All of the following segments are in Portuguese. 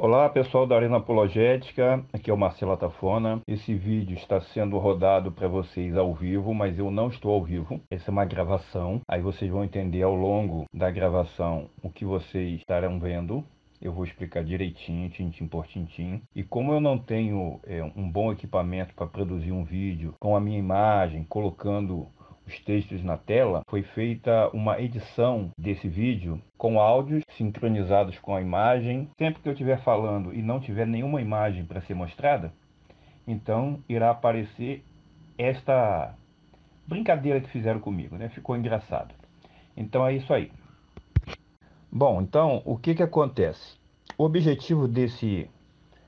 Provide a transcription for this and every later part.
Olá pessoal da Arena Apologética, aqui é o Marcelo Tafona. Esse vídeo está sendo rodado para vocês ao vivo, mas eu não estou ao vivo. Essa é uma gravação, aí vocês vão entender ao longo da gravação o que vocês estarão vendo. Eu vou explicar direitinho, tintim por tintim. E como eu não tenho um bom equipamento para produzir um vídeo com a minha imagem, colocando os textos na tela, foi feita uma edição desse vídeo com áudios sincronizados com a imagem. Sempre que eu estiver falando e não tiver nenhuma imagem para ser mostrada, então irá aparecer esta brincadeira que fizeram comigo, né? Ficou engraçado. Então é isso aí. Bom, então o que acontece? O objetivo desse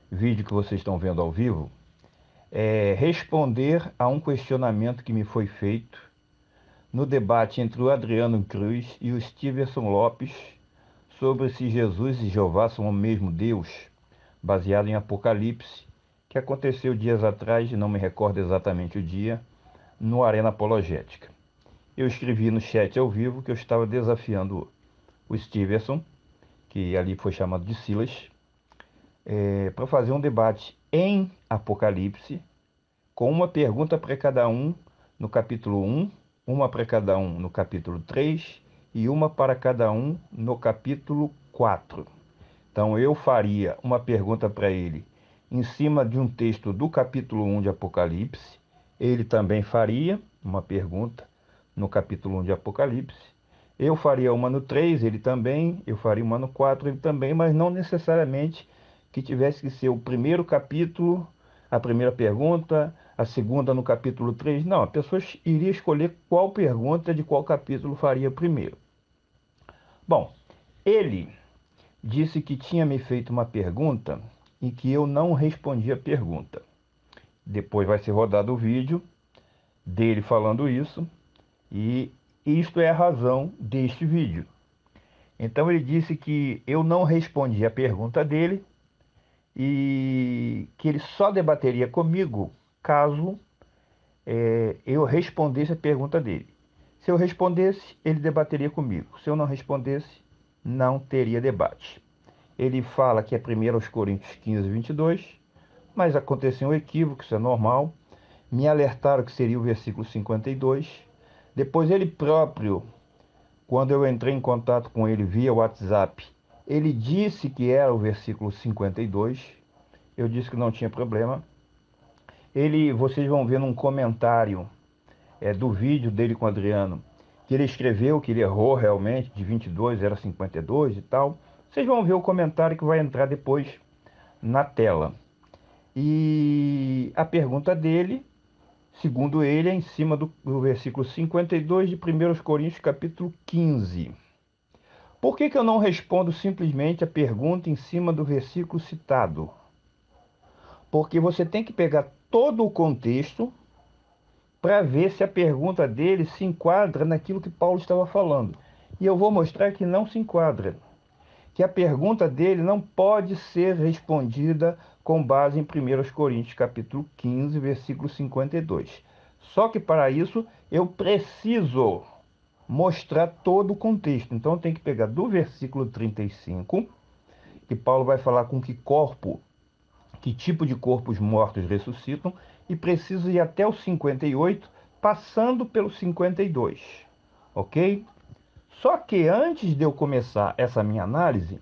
vídeo que vocês estão vendo ao vivo é responder a um questionamento que me foi feito no debate entre o Adriano Cruz e o Stevenson Lopes sobre se Jesus e Jeová são o mesmo Deus, baseado em Apocalipse, que aconteceu dias atrás, não me recordo exatamente o dia, no Arena Apologética. Eu escrevi no chat ao vivo que eu estava desafiando o Stevenson, que ali foi chamado de Silas, para fazer um debate em Apocalipse, com uma pergunta para cada um no capítulo 1, uma para cada um no capítulo 3 e uma para cada um no capítulo 4. Então eu faria uma pergunta para ele em cima de um texto do capítulo 1 de Apocalipse. Ele também faria uma pergunta no capítulo 1 de Apocalipse. Eu faria uma no 3, ele também. Eu faria uma no 4, ele também, mas não necessariamente que tivesse que ser o primeiro capítulo, a primeira pergunta, a segunda no capítulo 3. Não, a pessoa iria escolher qual pergunta de qual capítulo faria primeiro. Bom, ele disse que tinha me feito uma pergunta e que eu não respondi a pergunta. Depois vai ser rodado o vídeo dele falando isso, e isto é a razão deste vídeo. Então ele disse que eu não respondi a pergunta dele e que ele só debateria comigo caso eu respondesse a pergunta dele. Se eu respondesse, ele debateria comigo. Se eu não respondesse, não teria debate. Ele fala que é 1 Coríntios 15, 22, mas aconteceu um equívoco, isso é normal. Me alertaram que seria o versículo 52. Depois ele próprio, quando eu entrei em contato com ele via WhatsApp, ele disse que era o versículo 52. Eu disse que não tinha problema. Vocês vão ver num comentário do vídeo dele com o Adriano, que ele escreveu que ele errou realmente, de 22 era 52 e tal. Vocês vão ver o comentário que vai entrar depois na tela. E a pergunta dele, segundo ele, é em cima do versículo 52 de 1 Coríntios capítulo 15. Por que eu não respondo simplesmente a pergunta em cima do versículo citado? Porque você tem que pegar todo o contexto para ver se a pergunta dele se enquadra naquilo que Paulo estava falando. E eu vou mostrar que não se enquadra. Que a pergunta dele não pode ser respondida com base em 1 Coríntios capítulo 15, versículo 52. Só que para isso eu preciso mostrar todo o contexto. Então tem que pegar do versículo 35, que Paulo vai falar com que tipo de corpos mortos ressuscitam, e preciso ir até o 58, passando pelo 52, ok? Só que antes de eu começar essa minha análise,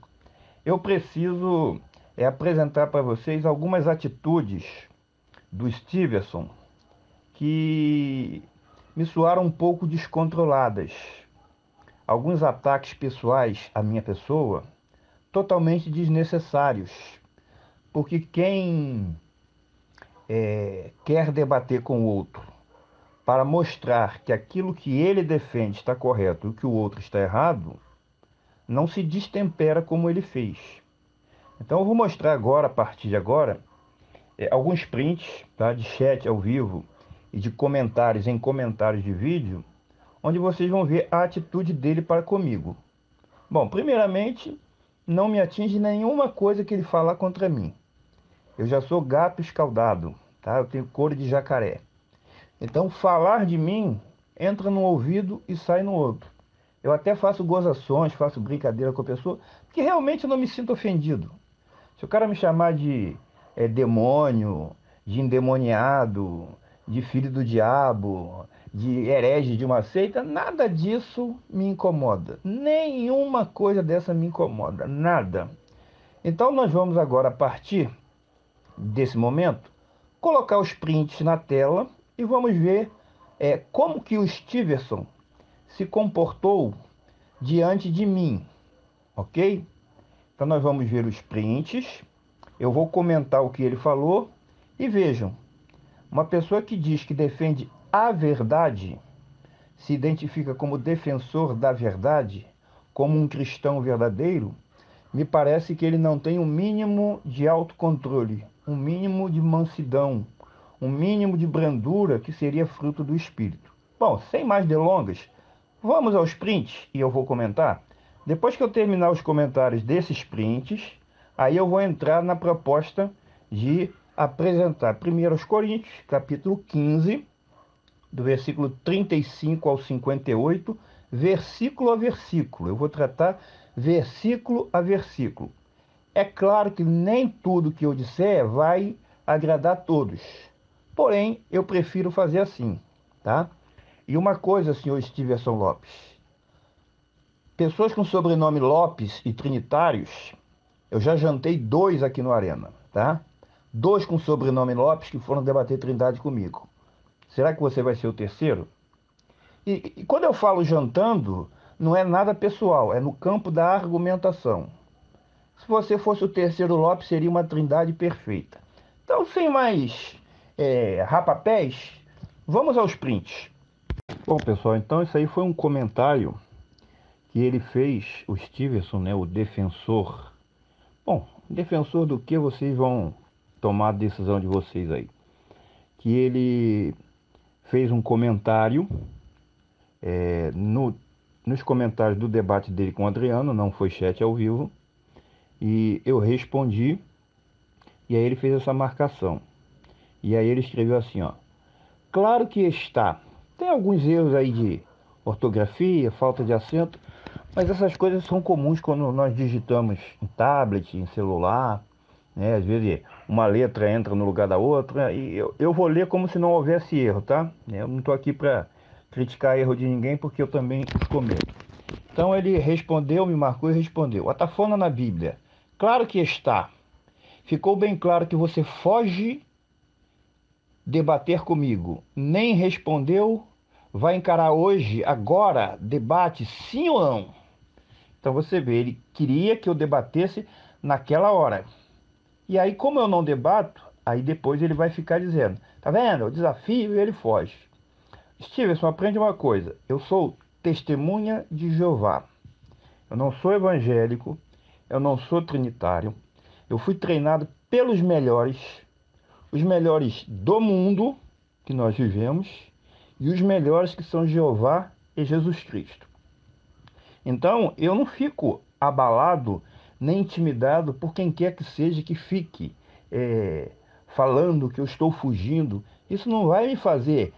eu preciso apresentar para vocês algumas atitudes do Stevenson que me soaram um pouco descontroladas. Alguns ataques pessoais à minha pessoa, totalmente desnecessários, porque quem quer debater com o outro para mostrar que aquilo que ele defende está correto e que o outro está errado, não se destempera como ele fez. Então eu vou mostrar agora, a partir de agora, alguns prints, tá, de chat ao vivo e de comentários em comentários de vídeo, onde vocês vão ver a atitude dele para comigo. Bom, primeiramente, não me atinge nenhuma coisa que ele falar contra mim. Eu já sou gato escaldado, tá? Eu tenho couro de jacaré. Então, falar de mim entra num ouvido e sai no outro. Eu até faço gozações, faço brincadeira com a pessoa, porque realmente eu não me sinto ofendido. Se o cara me chamar de demônio, de endemoniado, de filho do diabo, de herege de uma seita, nada disso me incomoda. Nenhuma coisa dessa me incomoda, nada. Então nós vamos agora, a partir desse momento, colocar os prints na tela e vamos ver como que o Stevenson se comportou diante de mim, ok? Então nós vamos ver os prints, eu vou comentar o que ele falou e vejam, uma pessoa que diz que defende a verdade, se identifica como defensor da verdade, como um cristão verdadeiro, me parece que ele não tem um mínimo de autocontrole, um mínimo de mansidão, um mínimo de brandura que seria fruto do Espírito. Bom, sem mais delongas, vamos aos prints e eu vou comentar. Depois que eu terminar os comentários desses prints, aí eu vou entrar na proposta de apresentar primeiro aos Coríntios, capítulo 15, do versículo 35 ao 58, versículo a versículo. Eu vou tratar versículo a versículo. É claro que nem tudo que eu disser vai agradar a todos. Porém, eu prefiro fazer assim, tá? E uma coisa, senhor Stevenson Lopes. Pessoas com sobrenome Lopes e trinitários, eu já jantei dois aqui no Arena, tá? Dois com sobrenome Lopes que foram debater Trindade comigo. Será que você vai ser o terceiro? E quando eu falo jantando, não é nada pessoal, é no campo da argumentação. Se você fosse o terceiro Lopes, seria uma trindade perfeita. Então, sem mais rapapés, vamos aos prints. Bom, pessoal, então isso aí foi um comentário que ele fez, o Stevenson, né, o defensor. Bom, defensor do que vocês vão tomar a decisão de vocês aí. Que ele fez um comentário nos comentários do debate dele com o Adriano, não foi chat ao vivo, e eu respondi, e aí ele fez essa marcação. E aí ele escreveu assim, ó: claro que está. Tem alguns erros aí de ortografia, falta de acento, mas essas coisas são comuns quando nós digitamos em tablet, em celular, né? Às vezes uma letra entra no lugar da outra, e eu vou ler como se não houvesse erro, tá? Eu não estou aqui para criticar erro de ninguém, porque eu também os cometo. Então ele respondeu, me marcou e respondeu: Atafona na Bíblia. Claro que está. Ficou bem claro que você foge debater comigo. Nem respondeu. Vai encarar hoje, agora, debate, sim ou não? Então você vê, ele queria que eu debatesse naquela hora. E aí, como eu não debato, aí depois ele vai ficar dizendo: tá vendo? O desafio e ele foge. Stevenson, aprende uma coisa: eu sou testemunha de Jeová. Eu não sou evangélico, eu não sou trinitário. Eu fui treinado pelos melhores, os melhores do mundo que nós vivemos e os melhores que são Jeová e Jesus Cristo. Então, eu não fico abalado nem intimidado por quem quer que seja que fique falando que eu estou fugindo. Isso não vai me fazer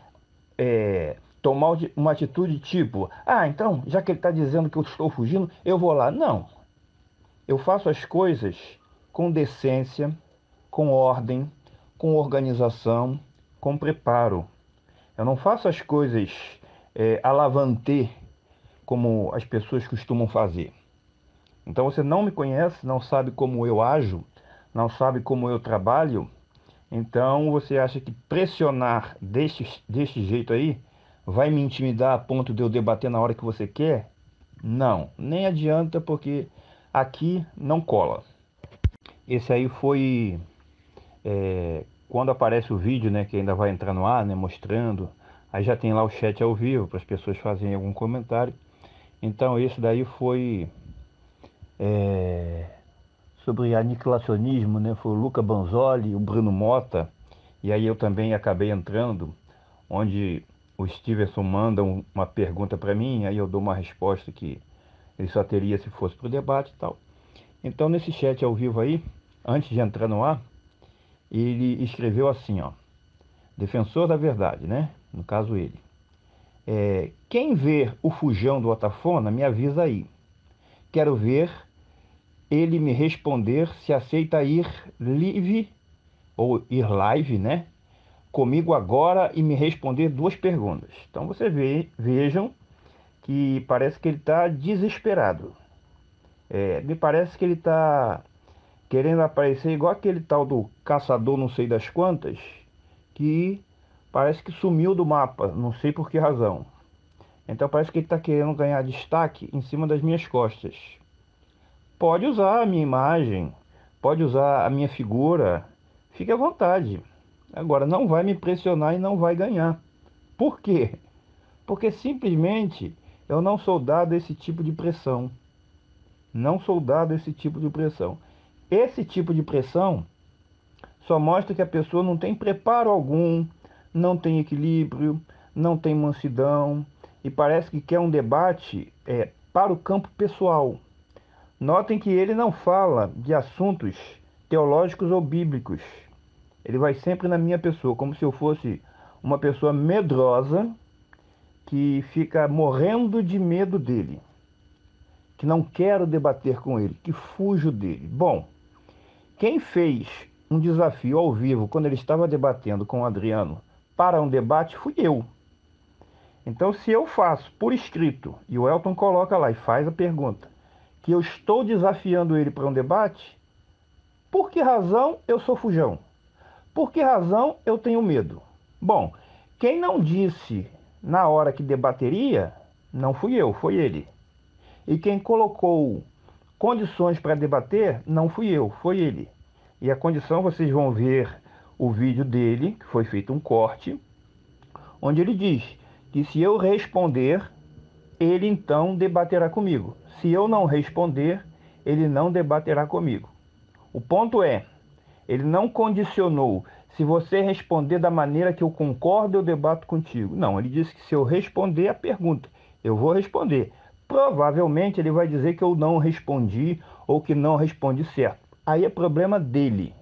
tomar uma atitude tipo: ah, então, já que ele está dizendo que eu estou fugindo, eu vou lá. Não. Eu faço as coisas com decência, com ordem, com organização, com preparo. Eu não faço as coisas à lavantê, como as pessoas costumam fazer. Então você não me conhece, não sabe como eu ajo, não sabe como eu trabalho. Então você acha que pressionar deste jeito aí vai me intimidar a ponto de eu debater na hora que você quer? Não, nem adianta, porque aqui não cola. Esse aí foi quando aparece o vídeo, né, que ainda vai entrar no ar, né, mostrando. Aí já tem lá o chat ao vivo para as pessoas fazerem algum comentário. Então esse daí foi sobre aniquilacionismo, né? Foi o Luca Banzoli, o Bruno Mota, e aí eu também acabei entrando, onde o Stevenson manda uma pergunta para mim, aí eu dou uma resposta que ele só teria se fosse para o debate e tal. Então nesse chat ao vivo aí, antes de entrar no ar, ele escreveu assim, ó: defensor da verdade, né? No caso ele. Quem ver o fujão do Otafona, me avisa aí. Quero ver ele me responder se aceita ir live, ou ir live, né? Comigo agora e me responder duas perguntas. Então vejam que parece que ele está desesperado. Me parece que ele está querendo aparecer igual aquele tal do caçador não sei das quantas, que parece que sumiu do mapa, não sei por que razão. Então parece que ele está querendo ganhar destaque em cima das minhas costas. Pode usar a minha imagem, pode usar a minha figura, fique à vontade. Agora, não vai me pressionar e não vai ganhar. Por quê? Porque simplesmente eu não sou dado esse tipo de pressão. Não sou dado esse tipo de pressão. Esse tipo de pressão só mostra que a pessoa não tem preparo algum, não tem equilíbrio, não tem mansidão e parece que quer um debate para o campo pessoal. Notem que ele não fala de assuntos teológicos ou bíblicos. Ele vai sempre na minha pessoa, como se eu fosse uma pessoa medrosa que fica morrendo de medo dele, que não quero debater com ele, que fujo dele. Bom, quem fez um desafio ao vivo quando ele estava debatendo com o Adriano para um debate fui eu. Então, se eu faço por escrito e o Elton coloca lá e faz a pergunta, que eu estou desafiando ele para um debate, por que razão eu sou fujão? Por que razão eu tenho medo? Bom, quem não disse na hora que debateria, não fui eu, foi ele. E quem colocou condições para debater, não fui eu, foi ele. E a condição, vocês vão ver o vídeo dele, que foi feito um corte, onde ele diz que se eu responder, ele então debaterá comigo. Se eu não responder, ele não debaterá comigo. O ponto é, ele não condicionou, se você responder da maneira que eu concordo, eu debato contigo. Não, ele disse que se eu responder a pergunta, eu vou responder. Provavelmente ele vai dizer que eu não respondi ou que não respondi certo. Aí é problema dele.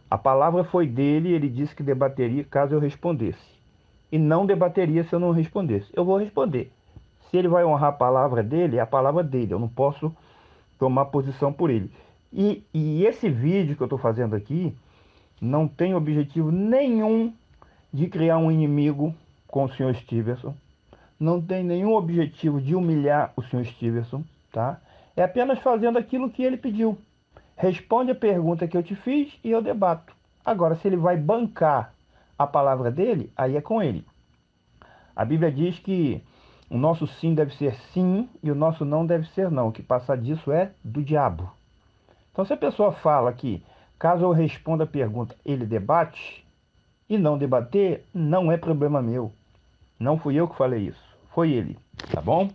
A palavra foi dele, ele disse que debateria caso eu respondesse. E não debateria se eu não respondesse. Eu vou responder. Se ele vai honrar a palavra dele, é a palavra dele. Eu não posso tomar posição por ele. E esse vídeo que eu estou fazendo aqui não tem objetivo nenhum de criar um inimigo com o senhor Stevenson. Não tem nenhum objetivo de humilhar o senhor Stevenson, tá? É apenas fazendo aquilo que ele pediu. Responde a pergunta que eu te fiz e eu debato. Agora, se ele vai bancar a palavra dele, aí é com ele. A Bíblia diz que o nosso sim deve ser sim e o nosso não deve ser não. O que passar disso é do diabo. Então, se a pessoa fala que, caso eu responda a pergunta, ele debate, e não debater, não é problema meu. Não fui eu que falei isso, foi ele, tá bom?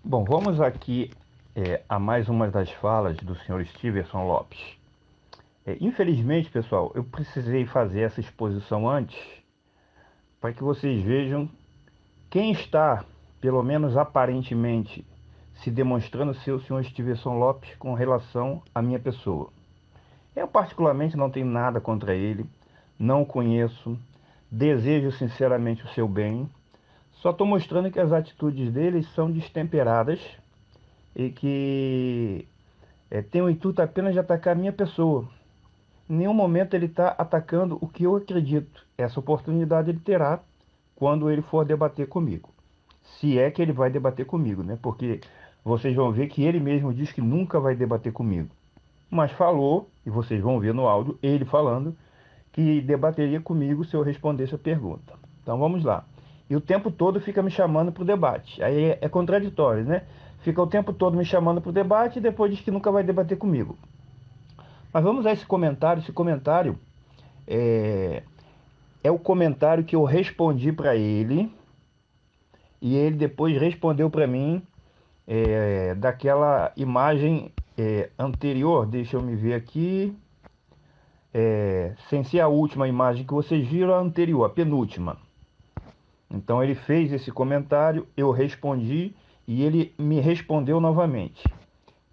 Bom, vamos aqui a mais uma das falas do senhor Stevenson Lopes. Infelizmente, pessoal, eu precisei fazer essa exposição antes para que vocês vejam quem está, pelo menos aparentemente, se demonstrando ser o senhor Stevenson Lopes com relação à minha pessoa. Eu particularmente não tenho nada contra ele, não o conheço, desejo sinceramente o seu bem, só estou mostrando que as atitudes dele são destemperadas e que tem o intuito apenas de atacar a minha pessoa. Em nenhum momento ele está atacando o que eu acredito. Essa oportunidade ele terá quando ele for debater comigo. Se é que ele vai debater comigo, né? Porque vocês vão ver que ele mesmo diz que nunca vai debater comigo. Mas falou, e vocês vão ver no áudio, ele falando que debateria comigo se eu respondesse a pergunta. Então vamos lá. E o tempo todo fica me chamando para o debate. Aí é contraditório, né? Fica o tempo todo me chamando para o debate e depois diz que nunca vai debater comigo. Mas vamos a esse comentário. Esse comentário é, é o comentário que eu respondi para ele e ele depois respondeu para mim daquela imagem anterior. Deixa eu me ver aqui. Sem ser a última imagem que vocês viram, a anterior, a penúltima. Então ele fez esse comentário, eu respondi e ele me respondeu novamente.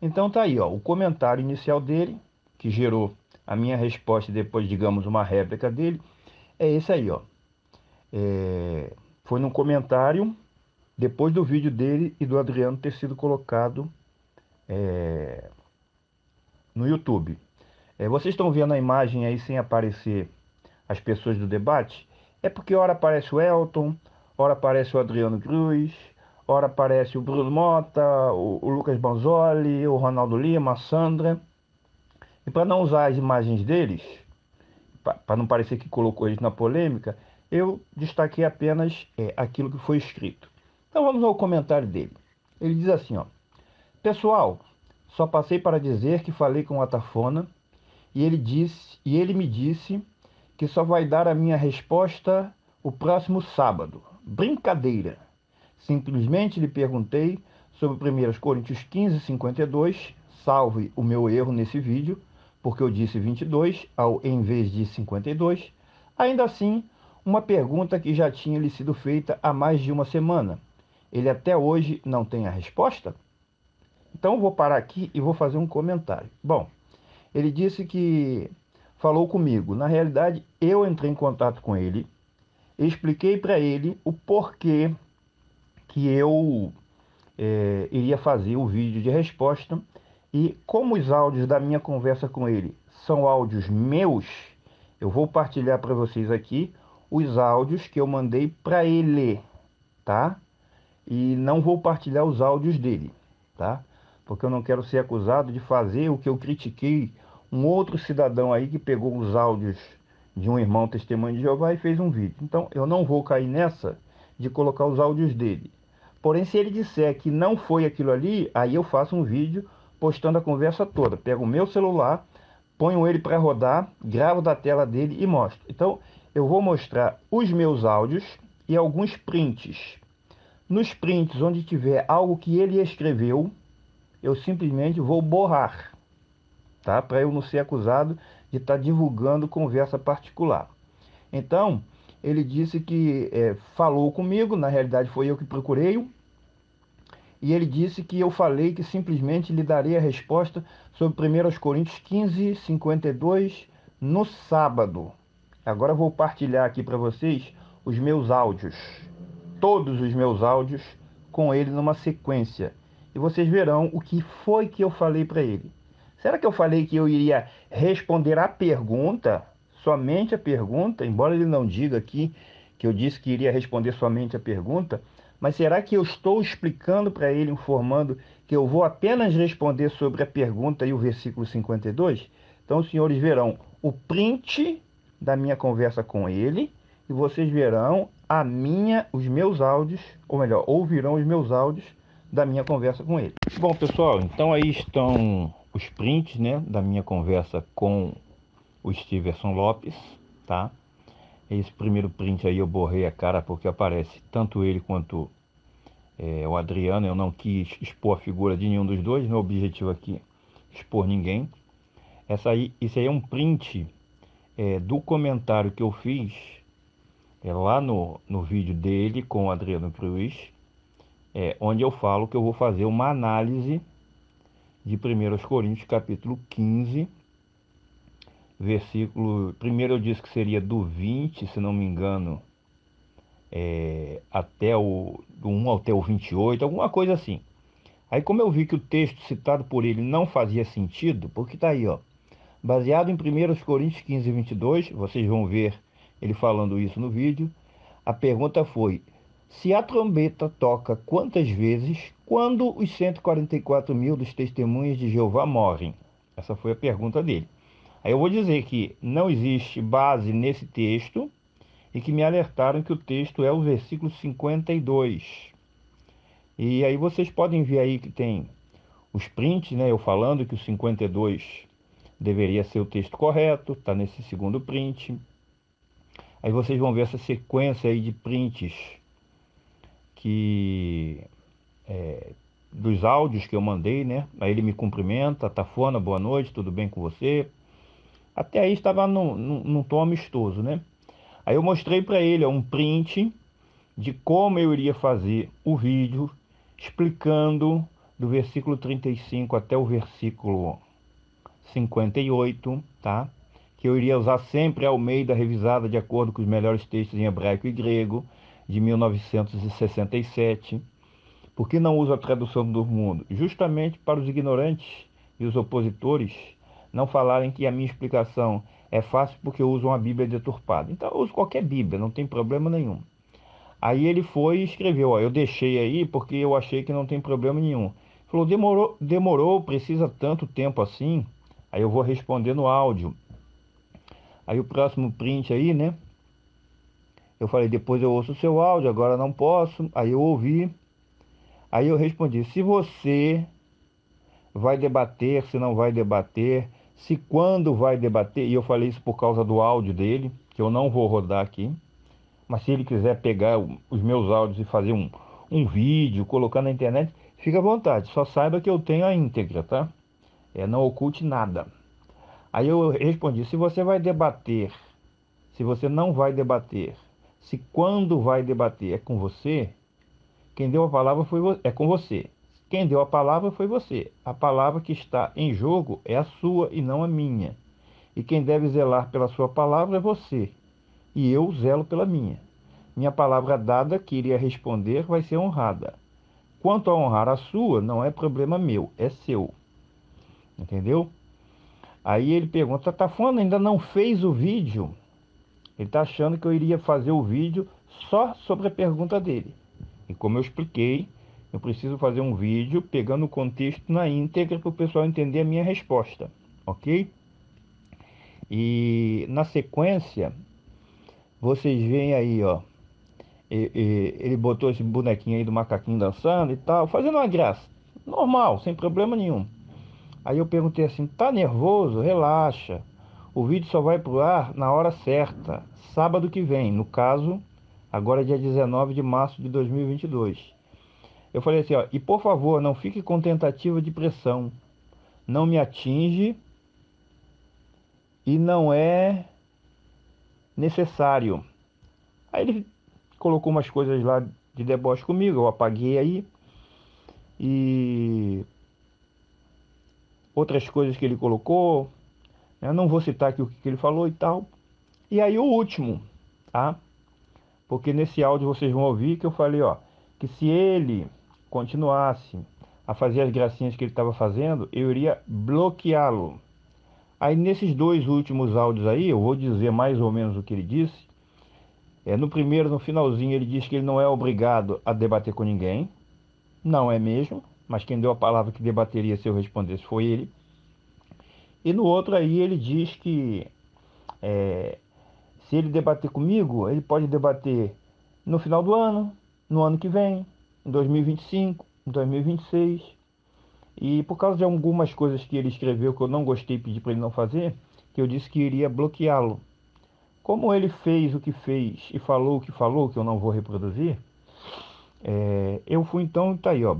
Então tá aí, ó, o comentário inicial dele, que gerou a minha resposta e depois, digamos, uma réplica dele, é esse aí, ó. Foi num comentário depois do vídeo dele e do Adriano ter sido colocado no YouTube. Vocês estão vendo a imagem aí sem aparecer as pessoas do debate? É porque ora aparece o Elton, ora aparece o Adriano Cruz, ora aparece o Bruno Mota, o Lucas Banzoli, o Ronaldo Lima, a Sandra. E para não usar as imagens deles, para não parecer que colocou eles na polêmica, eu destaquei apenas aquilo que foi escrito. Então vamos ao comentário dele. Ele diz assim, ó: pessoal, só passei para dizer que falei com o Atafona e ele me disse que só vai dar a minha resposta o próximo sábado. Brincadeira. Simplesmente lhe perguntei sobre 1 Coríntios 15:52, salve o meu erro nesse vídeo, porque eu disse 22 ao em vez de 52. Ainda assim, uma pergunta que já tinha lhe sido feita há mais de uma semana. Ele até hoje não tem a resposta? Então eu vou parar aqui e vou fazer um comentário. Bom, ele disse que falou comigo. Na realidade, eu entrei em contato com ele, expliquei para ele o porquê que eu iria fazer o vídeo de resposta, e como os áudios da minha conversa com ele são áudios meus, eu vou partilhar para vocês aqui os áudios que eu mandei para ele, tá? E não vou partilhar os áudios dele, tá? Porque eu não quero ser acusado de fazer o que eu critiquei um outro cidadão aí que pegou os áudios de um irmão testemunho de Jeová e fez um vídeo. Então eu não vou cair nessa de colocar os áudios dele. Porém, se ele disser que não foi aquilo ali, aí eu faço um vídeo postando a conversa toda. Pego o meu celular, ponho ele para rodar, gravo da tela dele e mostro. Então eu vou mostrar os meus áudios e alguns prints. Nos prints onde tiver algo que ele escreveu, eu simplesmente vou borrar, tá? Para eu não ser acusado de estar divulgando conversa particular. Então, ele disse que falou comigo, na realidade foi eu que procurei-o, e ele disse que eu falei que simplesmente lhe daria a resposta sobre 1 Coríntios 15:52 no sábado. Agora eu vou partilhar aqui para vocês os meus áudios, todos os meus áudios com ele numa sequência. E vocês verão o que foi que eu falei para ele. Será que eu falei que eu iria responder a pergunta, somente a pergunta, embora ele não diga aqui que eu disse que iria responder somente a pergunta, mas será que eu estou explicando para ele, informando que eu vou apenas responder sobre a pergunta e o versículo 52? Então, os senhores verão o print da minha conversa com ele e vocês verão os meus áudios, ou melhor, ouvirão os meus áudios da minha conversa com ele. Bom, pessoal, então aí estão os prints, né, da minha conversa com o Steverson Lopes, tá? Esse primeiro print aí eu borrei a cara porque aparece tanto ele quanto o Adriano. Eu não quis expor a figura de nenhum dos dois, meu objetivo aqui é expor ninguém. Isso aí é um print do comentário que eu fiz lá no vídeo dele com o Adriano Cruz, onde eu falo que eu vou fazer uma análise de 1 Coríntios capítulo 15, versículo... Primeiro eu disse que seria do 20, se não me engano, do 1 até o 28, alguma coisa assim. Aí como eu vi que o texto citado por ele não fazia sentido, porque tá aí, ó, baseado em 1 Coríntios 15:22, vocês vão ver ele falando isso no vídeo. A pergunta foi: se a trombeta toca quantas vezes quando os 144.000 dos testemunhas de Jeová morrem? Essa foi a pergunta dele. Aí eu vou dizer que não existe base nesse texto e que me alertaram que o texto é o versículo 52. E aí vocês podem ver aí que tem os prints, né? Eu falando que o 52 deveria ser o texto correto, tá nesse segundo print. Aí vocês vão ver essa sequência aí de prints que dos áudios que eu mandei, né? Aí ele me cumprimenta: Tafona, boa noite, tudo bem com você? Até aí estava num tom amistoso, né? Aí eu mostrei para ele um print de como eu iria fazer o vídeo, explicando do versículo 35 até o versículo 58, tá? Que eu iria usar sempre a Almeida revisada de acordo com os melhores textos em hebraico e grego, de 1967. Por que não uso a tradução do mundo? Justamente para os ignorantes e os opositores não falarem que a minha explicação é fácil porque eu uso uma Bíblia deturpada. Então eu uso qualquer Bíblia, não tem problema nenhum. Aí ele foi e escreveu, ó, eu deixei aí porque eu achei que não tem problema nenhum. Falou, demorou, precisa tanto tempo assim? Aí eu vou responder no áudio. Aí o próximo print aí, né? Eu falei, depois eu ouço o seu áudio, agora não posso. Aí eu ouvi. Aí eu respondi, se você vai debater, se não vai debater, se quando vai debater, e eu falei isso por causa do áudio dele, que eu não vou rodar aqui, mas se ele quiser pegar os meus áudios e fazer um vídeo, colocar na internet, fica à vontade, só saiba que eu tenho a íntegra, tá? Não oculte nada. Aí eu respondi, se você vai debater, se você não vai debater, se quando vai debater é com você, quem deu a palavra é com você. Quem deu a palavra foi você. A palavra que está em jogo é a sua e não a minha. E quem deve zelar pela sua palavra é você. E eu zelo pela minha. Minha palavra dada, que iria responder, vai ser honrada. Quanto a honrar a sua, não é problema meu, é seu. Entendeu? Aí ele pergunta, Tafona ainda não fez o vídeo? Ele está achando que eu iria fazer o vídeo só sobre a pergunta dele. E como eu expliquei, eu preciso fazer um vídeo pegando o contexto na íntegra para o pessoal entender a minha resposta, ok? E na sequência, vocês veem aí, ó, ele botou esse bonequinho aí do macaquinho dançando e tal, fazendo uma graça, normal, sem problema nenhum. Aí eu perguntei assim, tá nervoso? Relaxa. O vídeo só vai pro ar na hora certa, sábado que vem, no caso, agora é dia 19 de março de 2022. Eu falei assim, ó, e por favor, não fique com tentativa de pressão. Não me atinge e não é necessário. Aí ele colocou umas coisas lá de deboche comigo, eu apaguei aí. E outras coisas que ele colocou, eu não vou citar aqui o que ele falou e tal. E aí o último, tá? Porque nesse áudio vocês vão ouvir que eu falei, ó, que se ele continuasse a fazer as gracinhas que ele estava fazendo, eu iria bloqueá-lo. Aí nesses dois últimos áudios aí, eu vou dizer mais ou menos o que ele disse. No primeiro, no finalzinho, ele diz que ele não é obrigado a debater com ninguém. Não é mesmo, mas quem deu a palavra que debateria se eu respondesse foi ele. E no outro aí ele diz que se ele debater comigo, ele pode debater no final do ano, no ano que vem, em 2025, em 2026. E por causa de algumas coisas que ele escreveu que eu não gostei e pedi para ele não fazer, que eu disse que iria bloqueá-lo. Como ele fez o que fez e falou o que falou, que eu não vou reproduzir, eu fui então, tá aí, ó,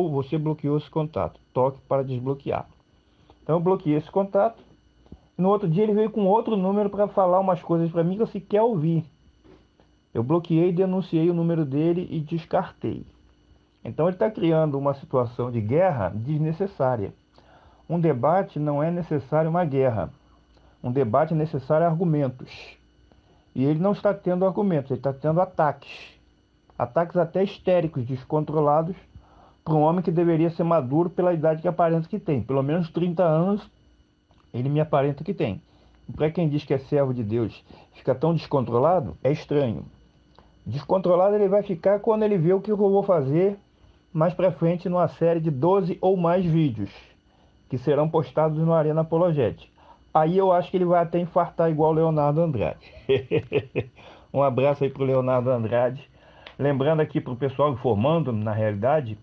você bloqueou esse contato, toque para desbloquear. Então eu bloqueei esse contato. No outro dia ele veio com outro número para falar umas coisas para mim que eu sequer ouvi. Eu bloqueei, denunciei o número dele e descartei. Então ele está criando uma situação de guerra desnecessária. Um debate não é necessário uma guerra. Um debate é necessário argumentos. E ele não está tendo argumentos, ele está tendo ataques. Ataques até histéricos, descontrolados, para um homem que deveria ser maduro pela idade que aparenta que tem. Pelo menos 30 anos ele me aparenta que tem. Para quem diz que é servo de Deus, fica tão descontrolado, é estranho. Descontrolado ele vai ficar quando ele vê o que eu vou fazer mais para frente numa série de 12 ou mais vídeos que serão postados no Arena Apologética. Aí eu acho que ele vai até infartar igual o Leonardo Andrade. Um abraço aí pro Leonardo Andrade. Lembrando aqui pro pessoal, informando na realidade,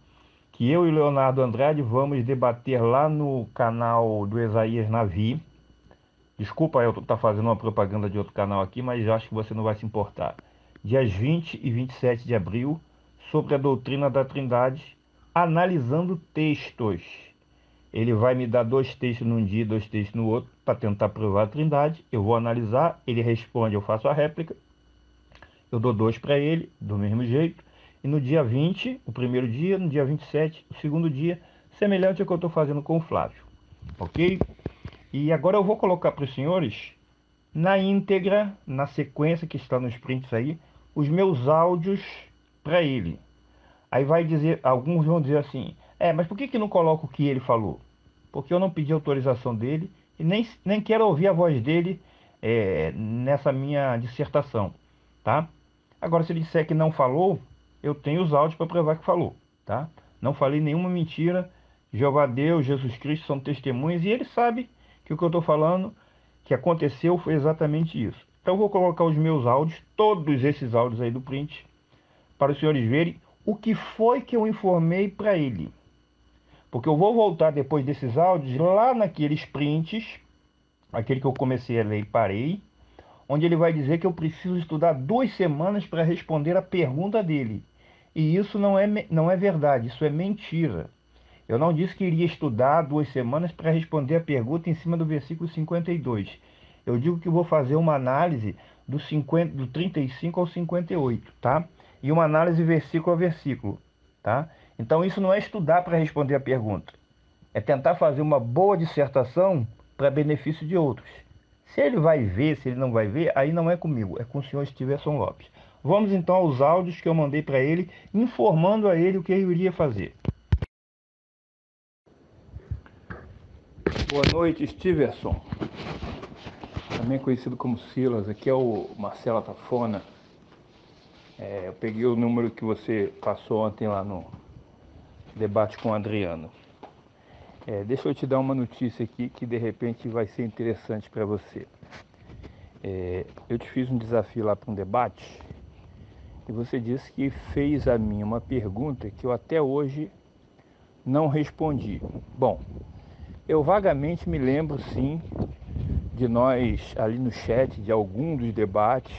que eu e o Leonardo Andrade vamos debater lá no canal do Esaías Navi. Desculpa eu estar fazendo uma propaganda de outro canal aqui, mas acho que você não vai se importar. Dias 20 e 27 de abril, sobre a doutrina da Trindade, analisando textos. Ele vai me dar 2 textos num dia, 2 textos no outro, para tentar provar a Trindade. Eu vou analisar, ele responde, eu faço a réplica. Eu dou 2 para ele, do mesmo jeito. E no dia 20, o primeiro dia, no dia 27, o segundo dia, semelhante ao que eu estou fazendo com o Flávio. Ok? E agora eu vou colocar para os senhores, na íntegra, na sequência que está nos prints aí, os meus áudios para ele. Aí vai dizer, alguns vão dizer assim, mas por que que não coloca o que ele falou? Porque eu não pedi autorização dele e nem quero ouvir a voz dele nessa minha dissertação, tá? Agora, se ele disser que não falou, eu tenho os áudios para provar que falou, tá? Não falei nenhuma mentira. Jeová Deus, Jesus Cristo são testemunhas e ele sabe que o que eu estou falando, que aconteceu, foi exatamente isso. Então, eu vou colocar os meus áudios, todos esses áudios aí do print, para os senhores verem o que foi que eu informei para ele. Porque eu vou voltar depois desses áudios lá naqueles prints, aquele que eu comecei a ler e parei, onde ele vai dizer que eu preciso estudar 2 semanas para responder a pergunta dele. E isso não é verdade, isso é mentira. Eu não disse que iria estudar 2 semanas para responder a pergunta em cima do versículo 52. Eu digo que vou fazer uma análise do 35 ao 58, tá? E uma análise versículo a versículo, tá? Então isso não é estudar para responder a pergunta. É tentar fazer uma boa dissertação para benefício de outros. Se ele vai ver, se ele não vai ver, aí não é comigo, é com o senhor Stevenson Lopes. Vamos então aos áudios que eu mandei para ele, informando a ele o que ele iria fazer. Boa noite, Stevenson. Também conhecido como Silas. Aqui é o Marcelo Tafona. Eu peguei o número que você passou ontem lá no debate com o Adriano. Deixa eu te dar uma notícia aqui que de repente vai ser interessante para você. Eu te fiz um desafio lá para um debate e você disse que fez a mim uma pergunta que eu até hoje não respondi. Bom, eu vagamente me lembro sim de nós ali no chat de algum dos debates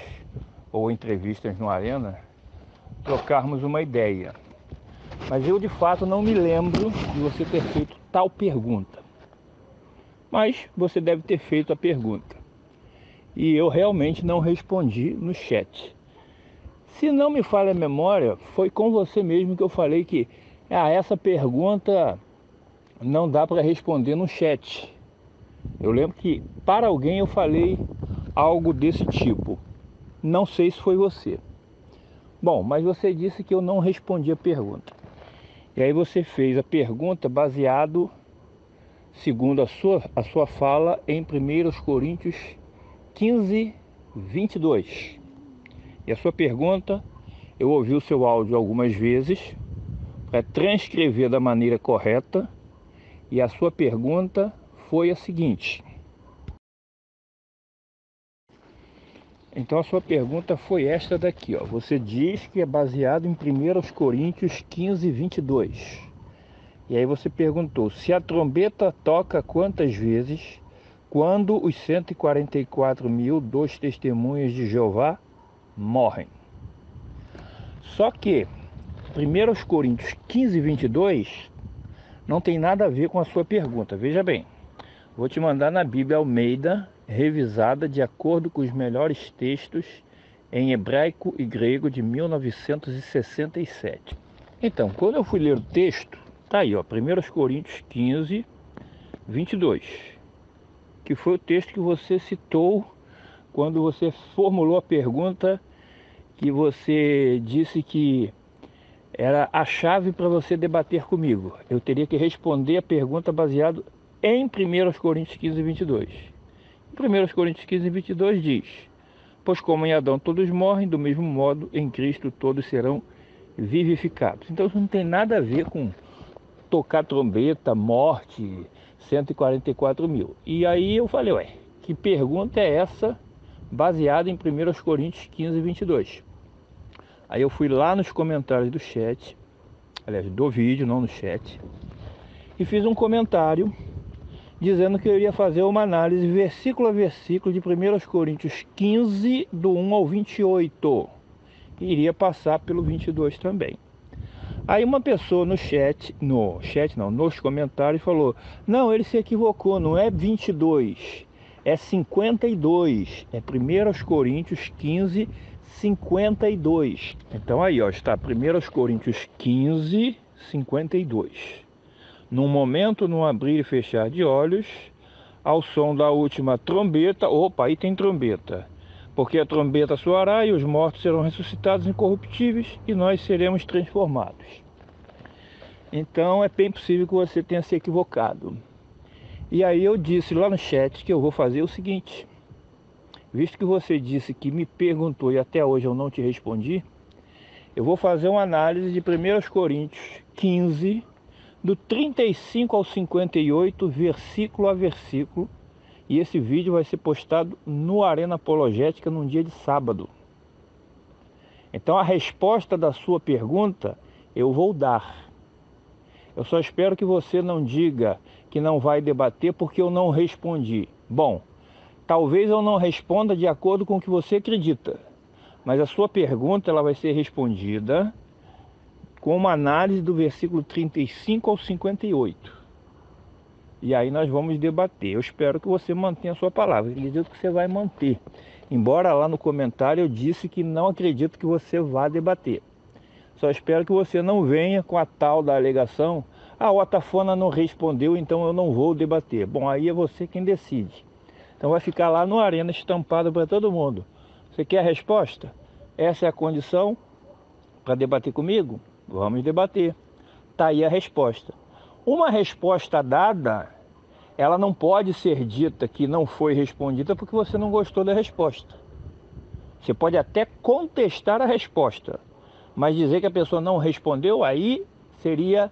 ou entrevistas no Arena trocarmos uma ideia. Mas eu de fato não me lembro de você ter feito tal pergunta. Mas você deve ter feito a pergunta. E eu realmente não respondi no chat. Se não me falha a memória, foi com você mesmo que eu falei que essa pergunta não dá para responder no chat. Eu lembro que para alguém eu falei algo desse tipo. Não sei se foi você. Bom, mas você disse que eu não respondi a pergunta. E aí você fez a pergunta baseado, segundo a sua fala, em 1 Coríntios 15, 22. E a sua pergunta, eu ouvi o seu áudio algumas vezes para transcrever da maneira correta. E a sua pergunta foi a seguinte. Então a sua pergunta foi esta daqui, ó. Você diz que é baseado em 1 Coríntios 15, 22. E aí você perguntou, se a trombeta toca quantas vezes quando os 144.000 dos testemunhas de Jeová morrem? Só que 1 Coríntios 15, 22 não tem nada a ver com a sua pergunta. Veja bem, vou te mandar na Bíblia Almeida, revisada de acordo com os melhores textos em hebraico e grego de 1967. Então, quando eu fui ler o texto, tá aí, ó, 1 Coríntios 15, 22, que foi o texto que você citou quando você formulou a pergunta que você disse que era a chave para você debater comigo. Eu teria que responder a pergunta baseado em 1 Coríntios 15, 22. Em 1 Coríntios 15, 22 diz: pois como em Adão todos morrem, do mesmo modo em Cristo todos serão vivificados. Então isso não tem nada a ver com tocar trombeta, morte, 144.000. E aí eu falei, que pergunta é essa baseada em 1 Coríntios 15, 22? Aí eu fui lá nos comentários do chat, aliás, do vídeo, não no chat, e fiz um comentário dizendo que eu iria fazer uma análise versículo a versículo de 1 Coríntios 15, do 1 ao 28. E iria passar pelo 22 também. Aí uma pessoa nos comentários falou, não, ele se equivocou, não é 22, é 52, é 1 Coríntios 15, 52. Então aí, ó, está 1 Coríntios 15, 52. Num momento, num abrir e fechar de olhos, ao som da última trombeta, opa, aí tem trombeta, porque a trombeta soará e os mortos serão ressuscitados incorruptíveis e nós seremos transformados. Então é bem possível que você tenha se equivocado. E aí eu disse lá no chat que eu vou fazer o seguinte: visto que você disse que me perguntou e até hoje eu não te respondi, eu vou fazer uma análise de 1 Coríntios 15, do 35 ao 58, versículo a versículo, e esse vídeo vai ser postado no Arena Apologética num dia de sábado. Então a resposta da sua pergunta eu vou dar. Eu só espero que você não diga que não vai debater porque eu não respondi. Bom, talvez eu não responda de acordo com o que você acredita, mas a sua pergunta ela vai ser respondida com uma análise do versículo 35 ao 58. E aí nós vamos debater. Eu espero que você mantenha a sua palavra. Eu acredito que você vai manter. Embora lá no comentário eu disse que não acredito que você vá debater. Só espero que você não venha com a tal da alegação: ah, o Atafona não respondeu, então eu não vou debater. Bom, aí é você quem decide. Então vai ficar lá no Arena estampado para todo mundo. Você quer a resposta? Essa é a condição para debater comigo? Vamos debater. Tá aí a resposta. Uma resposta dada, ela não pode ser dita que não foi respondida porque você não gostou da resposta. Você pode até contestar a resposta, mas dizer que a pessoa não respondeu, aí seria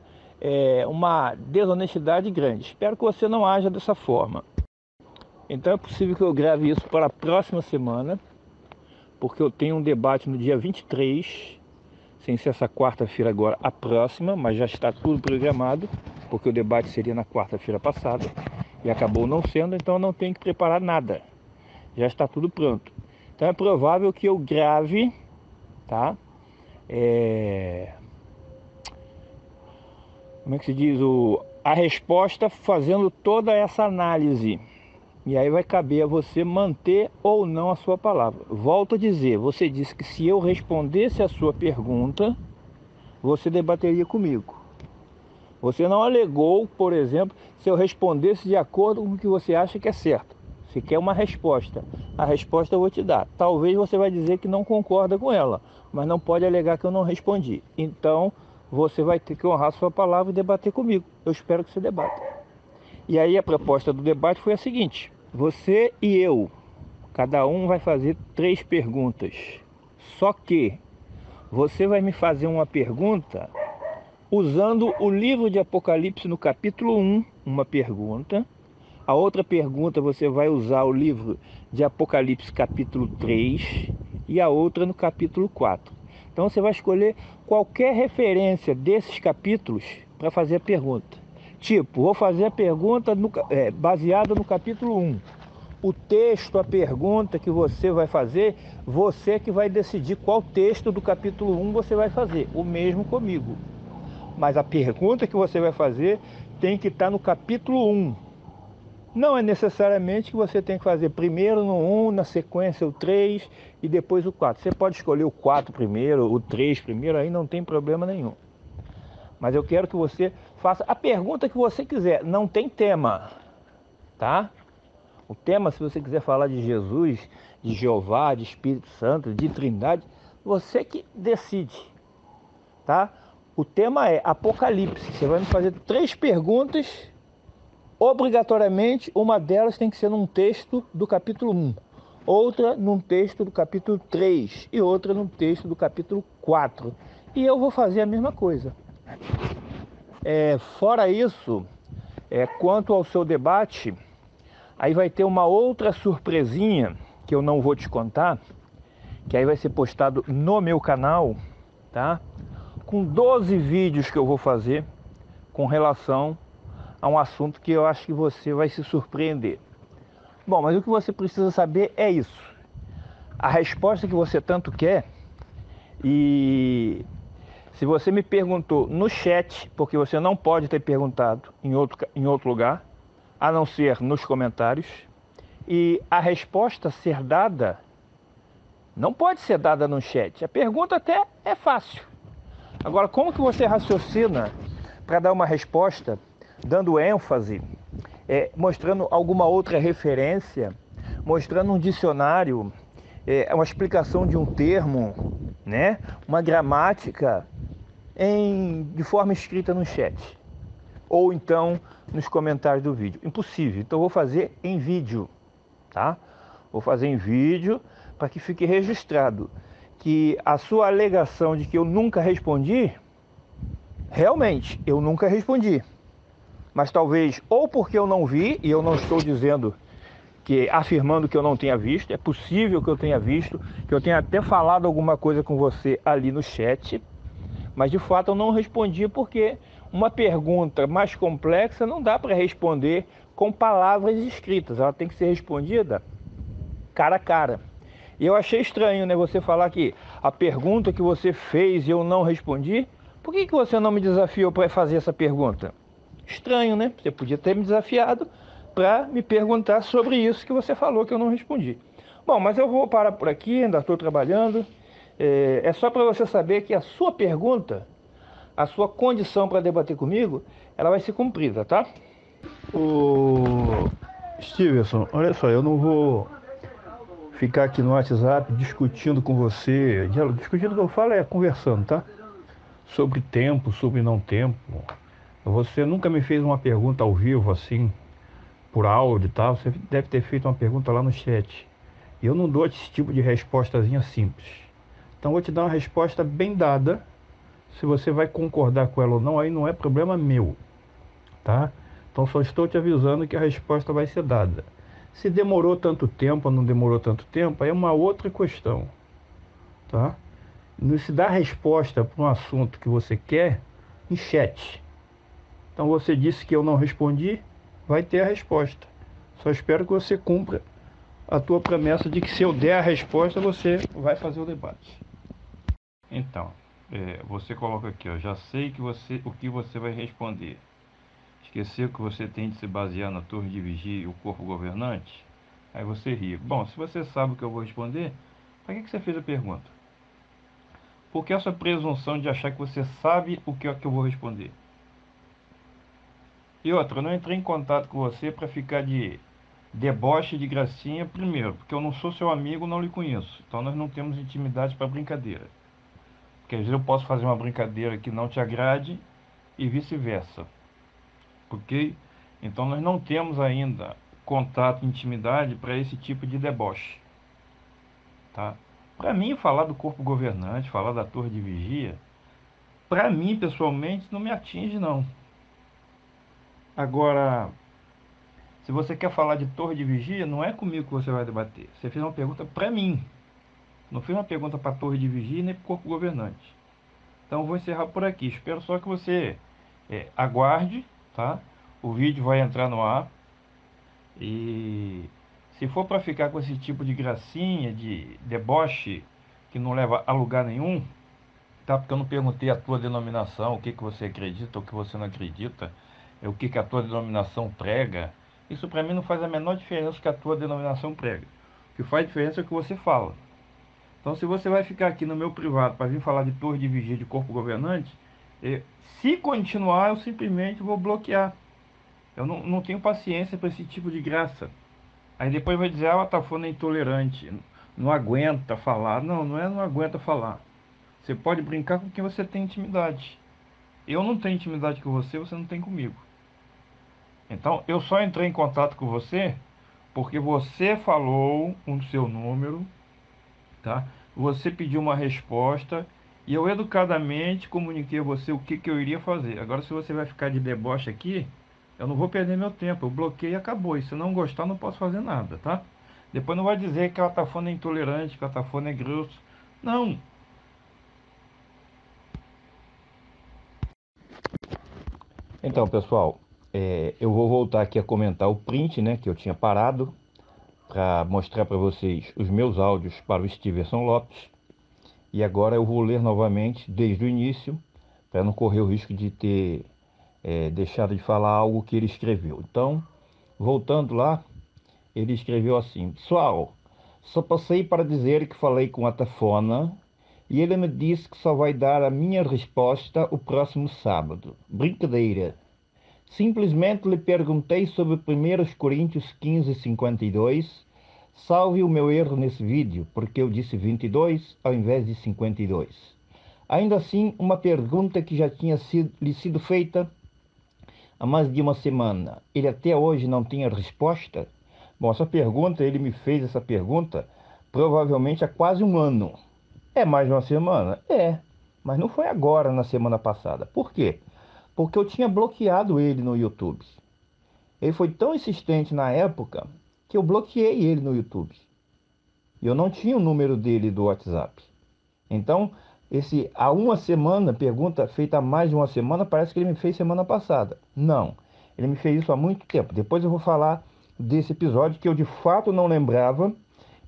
uma desonestidade grande. Espero que você não haja dessa forma. Então é possível que eu grave isso para a próxima semana, porque eu tenho um debate no dia 23, sem ser essa quarta-feira agora, a próxima, mas já está tudo programado, porque o debate seria na quarta-feira passada, e acabou não sendo, então eu não tenho que preparar nada. Já está tudo pronto. Então é provável que eu grave, tá? Como é que se diz? A resposta fazendo toda essa análise. E aí vai caber a você manter ou não a sua palavra. Volto a dizer, você disse que se eu respondesse a sua pergunta, você debateria comigo. Você não alegou, por exemplo, se eu respondesse de acordo com o que você acha que é certo. Você quer uma resposta. A resposta eu vou te dar. Talvez você vai dizer que não concorda com ela, mas não pode alegar que eu não respondi. Então, você vai ter que honrar sua palavra e debater comigo. Eu espero que você debata. E aí a proposta do debate foi a seguinte: você e eu, cada um vai fazer 3 perguntas. Só que você vai me fazer uma pergunta usando o livro de Apocalipse no capítulo 1, uma pergunta. A outra pergunta você vai usar o livro de Apocalipse capítulo 3 e a outra no capítulo 4. Então você vai escolher qualquer referência desses capítulos para fazer a pergunta. Tipo, vou fazer a pergunta baseada no capítulo 1. O texto, a pergunta que você vai fazer, você que vai decidir qual texto do capítulo 1 você vai fazer. O mesmo comigo. Mas a pergunta que você vai fazer tem que estar no capítulo 1. Não é necessariamente que você tem que fazer primeiro no 1, na sequência o 3 e depois o 4. Você pode escolher o 4 primeiro, o 3 primeiro, aí não tem problema nenhum. Mas eu quero que você faça a pergunta que você quiser. Não tem tema, tá? O tema, se você quiser falar de Jesus, de Jeová, de Espírito Santo, de Trindade, você que decide, tá? O tema é Apocalipse. Você vai me fazer 3 perguntas. Obrigatoriamente, uma delas tem que ser num texto do capítulo 1, outra num texto do capítulo 3 e outra num texto do capítulo 4. E eu vou fazer a mesma coisa. Fora isso, quanto ao seu debate, aí vai ter uma outra surpresinha que eu não vou te contar, que aí vai ser postado no meu canal, tá? Com 12 vídeos que eu vou fazer com relação a um assunto que eu acho que você vai se surpreender. Bom, mas o que você precisa saber é isso. A resposta que você tanto quer, e se você me perguntou no chat, porque você não pode ter perguntado em outro lugar, a não ser nos comentários, e a resposta ser dada não pode ser dada no chat. A pergunta até é fácil. Agora, como que você raciocina para dar uma resposta dando ênfase, mostrando alguma outra referência, mostrando um dicionário, uma explicação de um termo, né? Uma gramática de forma escrita no chat. Ou então nos comentários do vídeo. Impossível. Então eu vou fazer em vídeo, tá? Vou fazer em vídeo para que fique registrado que a sua alegação de que eu nunca respondi, realmente, eu nunca respondi. Mas talvez ou porque eu não vi, e eu não estou dizendo afirmando que eu não tenha visto, é possível que eu tenha visto, que eu tenha até falado alguma coisa com você ali no chat, mas de fato eu não respondi porque uma pergunta mais complexa não dá para responder com palavras escritas, ela tem que ser respondida cara a cara. E eu achei estranho, né, você falar que a pergunta que você fez eu não respondi. Por que você não me desafiou para fazer essa pergunta? Estranho, né? Você podia ter me desafiado para me perguntar sobre isso que você falou que eu não respondi. Bom, mas eu vou parar por aqui, ainda estou trabalhando. É só para você saber que a sua pergunta, a sua condição para debater comigo, ela vai ser cumprida, tá? Ô, Stevenson, olha só, eu não vou ficar aqui no WhatsApp discutindo com você. Discutindo que eu falo é conversando, tá? Sobre tempo, sobre não tempo. Você nunca me fez uma pergunta ao vivo assim, por áudio e tal. Você deve ter feito uma pergunta lá no chat. E eu não dou esse tipo de respostazinha simples. Então eu vou te dar uma resposta bem dada. Se você vai concordar com ela ou não, aí não é problema meu, tá? Então só estou te avisando que a resposta vai ser dada. Se demorou tanto tempo ou não demorou tanto tempo, aí é uma outra questão, tá? Não se dá resposta para um assunto que você quer em chat. Então você disse que eu não respondi, vai ter a resposta. Só espero que você cumpra a tua promessa de que se eu der a resposta, você vai fazer o debate. Então, você coloca aqui, ó, já sei o que você vai responder. Esqueceu que você tem de se basear na torre de vigia e o corpo governante? Aí você ri. Bom, se você sabe o que eu vou responder, para que você fez a pergunta? Por que essa presunção de achar que você sabe o que é que eu vou responder? E outra, eu não entrei em contato com você para ficar de deboche de gracinha, primeiro, porque eu não sou seu amigo, não lhe conheço. Então nós não temos intimidade para brincadeira. Porque às vezes eu posso fazer uma brincadeira que não te agrade e vice-versa. Ok? Então nós não temos ainda contato e intimidade para esse tipo de deboche. Tá? Para mim, falar do corpo governante, falar da torre de vigia, para mim, pessoalmente, não me atinge, não. Agora, se você quer falar de torre de vigia, não é comigo que você vai debater. Você fez uma pergunta para mim. Não fez uma pergunta para a torre de vigia nem para o corpo governante. Então, eu vou encerrar por aqui. Espero só que você aguarde, tá? O vídeo vai entrar no ar. E se for para ficar com esse tipo de gracinha, de deboche, que não leva a lugar nenhum, tá? Porque eu não perguntei a tua denominação, o que que você acredita, o que você não acredita, o que que a tua denominação prega. Isso para mim não faz a menor diferença que a tua denominação prega. O que faz diferença é o que você fala. Então, se você vai ficar aqui no meu privado para vir falar de torre de vigia de corpo governante, se continuar, eu simplesmente vou bloquear. Eu não tenho paciência para esse tipo de graça. Aí depois vai dizer, ah, o Atafona é intolerante, não aguenta falar. Não, não aguenta falar. Você pode brincar com quem você tem intimidade. Eu não tenho intimidade com você, você não tem comigo. Então, eu só entrei em contato com você porque você falou um seu número, tá? Você pediu uma resposta e eu educadamente comuniquei a você o que eu iria fazer. Agora, se você vai ficar de deboche aqui, eu não vou perder meu tempo. Eu bloqueio e acabou. E se não gostar, não posso fazer nada, tá? Depois não vai dizer que a Atafona é intolerante, que a Atafona é grosso. Não. Então, pessoal, eu vou voltar aqui a comentar o print, né, que eu tinha parado para mostrar para vocês os meus áudios para o Stevenson Lopes. E agora eu vou ler novamente desde o início, para não correr o risco de ter deixado de falar algo que ele escreveu. Então, voltando lá, ele escreveu assim: Pessoal, só passei para dizer que falei com a Tafona e ele me disse que só vai dar a minha resposta o próximo sábado. Brincadeira. Simplesmente lhe perguntei sobre 1 Coríntios 15:52, Salve o meu erro nesse vídeo, porque eu disse 22 ao invés de 52. Ainda assim, uma pergunta que já tinha lhe sido feita há mais de uma semana. Ele até hoje não tem a resposta? Bom, ele me fez essa pergunta provavelmente há quase um ano. É mais de uma semana? É, mas não foi agora, na semana passada. Por quê? Porque eu tinha bloqueado ele no YouTube. Ele foi tão insistente na época que eu bloqueei ele no YouTube. E eu não tinha o número dele do WhatsApp. Então, esse há uma semana, pergunta feita há mais de uma semana, parece que ele me fez semana passada. Não, ele me fez isso há muito tempo. Depois eu vou falar desse episódio que eu de fato não lembrava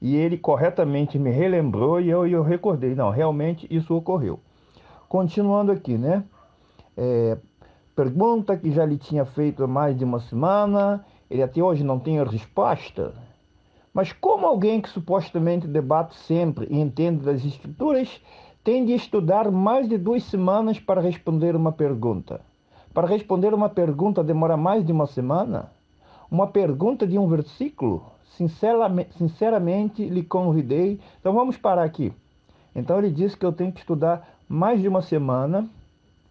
e ele corretamente me relembrou e eu recordei. Não, realmente isso ocorreu. Continuando aqui, né? Pergunta que já lhe tinha feito há mais de uma semana, ele até hoje não tem a resposta. Mas como alguém que supostamente debate sempre e entende das escrituras, tem de estudar mais de 2 semanas para responder uma pergunta? Para responder uma pergunta demora mais de uma semana? Uma pergunta de um versículo? Sinceramente lhe convidei. Então vamos parar aqui. Então ele disse que eu tenho que estudar mais de uma semana,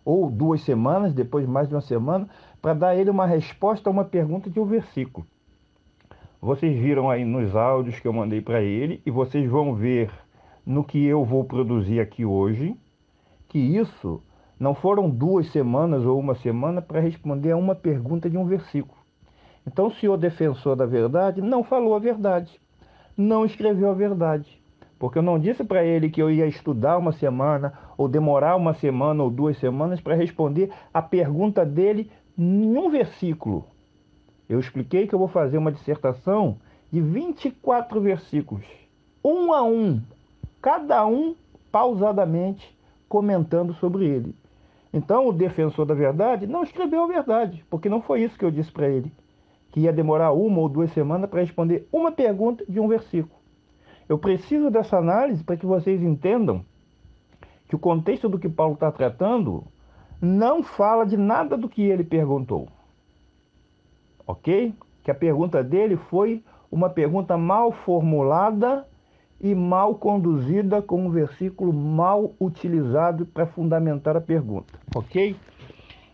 ou 2 semanas, depois mais de uma semana, para dar a ele uma resposta a uma pergunta de um versículo. Vocês viram aí nos áudios que eu mandei para ele e vocês vão ver no que eu vou produzir aqui hoje, que isso não foram 2 semanas ou uma semana para responder a uma pergunta de um versículo. Então o senhor defensor da verdade não falou a verdade, não escreveu a verdade. Porque eu não disse para ele que eu ia estudar uma semana, ou demorar uma semana ou 2 semanas para responder a pergunta dele em um versículo. Eu expliquei que eu vou fazer uma dissertação de 24 versículos, um a um, cada um pausadamente comentando sobre ele. Então, o defensor da verdade não escreveu a verdade, porque não foi isso que eu disse para ele, que ia demorar 1 ou 2 semanas para responder uma pergunta de um versículo. Eu preciso dessa análise para que vocês entendam que o contexto do que Paulo está tratando não fala de nada do que ele perguntou. Ok? Que a pergunta dele foi uma pergunta mal formulada e mal conduzida, com um versículo mal utilizado para fundamentar a pergunta. Ok?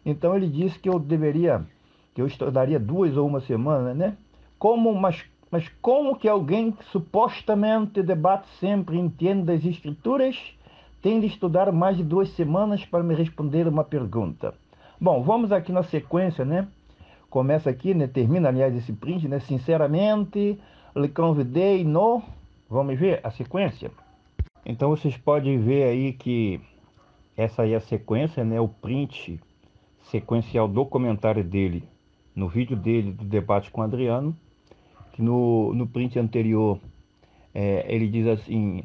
Então ele disse que eu estudaria 2 ou 1 semana, né? Mas como que alguém que supostamente debate sempre e entende das escrituras tem de estudar mais de 2 semanas para me responder uma pergunta? Bom, vamos aqui na sequência, né? Começa aqui, né? Termina, aliás, esse print, né? Sinceramente, lhe convidei no... Vamos ver a sequência? Então vocês podem ver aí que essa aí é a sequência, né? O print sequencial do comentário dele no vídeo dele do debate com o Adriano, que no print anterior ele diz assim,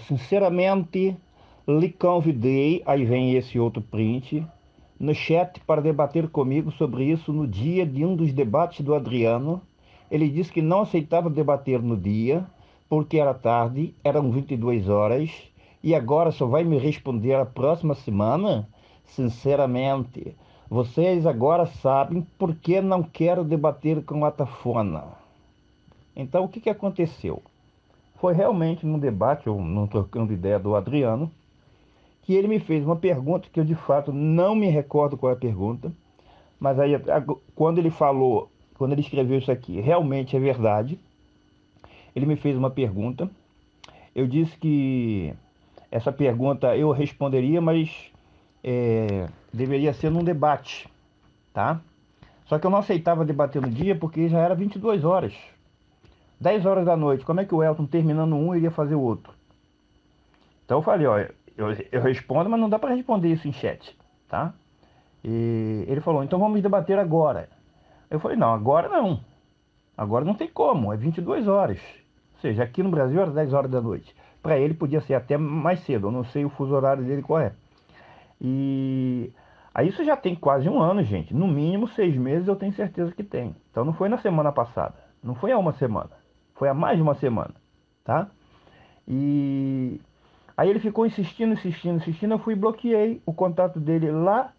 sinceramente lhe convidei, aí vem esse outro print, no chat para debater comigo sobre isso no dia de um dos debates do Adriano. Ele disse que não aceitava debater no dia, porque era tarde, eram 22 horas, e agora só vai me responder a próxima semana? Sinceramente, vocês agora sabem por que não quero debater com a Tafona. Então, o que aconteceu? Foi realmente num debate, ou num trocando ideia do Adriano, que ele me fez uma pergunta que eu de fato não me recordo qual é a pergunta, mas aí quando ele falou, quando ele escreveu isso aqui, realmente é verdade. Ele me fez uma pergunta, eu disse que essa pergunta eu responderia, mas deveria ser num debate, tá? Só que eu não aceitava debater no dia porque já era 22 horas, 10 horas da noite. Como é que o Elton, terminando um, iria fazer o outro? Então eu falei, ó, eu respondo, mas não dá para responder isso em chat, tá? E ele falou, então vamos debater agora. Eu falei, não, agora não. Agora não tem como, é 22 horas. Ou seja, aqui no Brasil era 10 horas da noite. Para ele podia ser até mais cedo, eu não sei o fuso horário dele qual é. E aí isso já tem quase um ano, gente. No mínimo 6 meses eu tenho certeza que tem. Então não foi na semana passada, não foi há uma semana, foi há mais de uma semana, tá? E aí ele ficou insistindo, eu fui e bloqueei o contato dele lá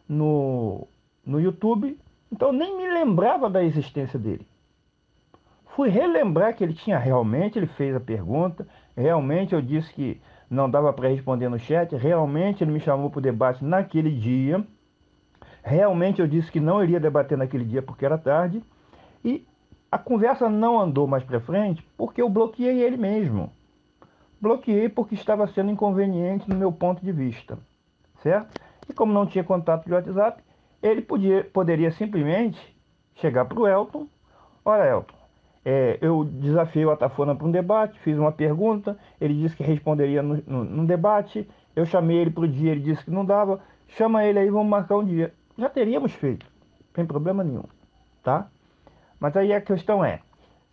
no YouTube, então eu nem me lembrava da existência dele. Fui relembrar que ele fez a pergunta, realmente eu disse que não dava para responder no chat, realmente ele me chamou para o debate naquele dia, realmente eu disse que não iria debater naquele dia porque era tarde, e a conversa não andou mais para frente porque eu bloqueei ele mesmo. Bloqueei porque estava sendo inconveniente no meu ponto de vista, certo? E como não tinha contato de WhatsApp, ele poderia simplesmente chegar para o Elton. Olha, Elton, eu desafiei o Atafona para um debate, fiz uma pergunta, ele disse que responderia no debate, eu chamei ele para o dia, ele disse que não dava, chama ele aí, vamos marcar um dia. Já teríamos feito, sem problema nenhum, tá? Mas aí a questão é,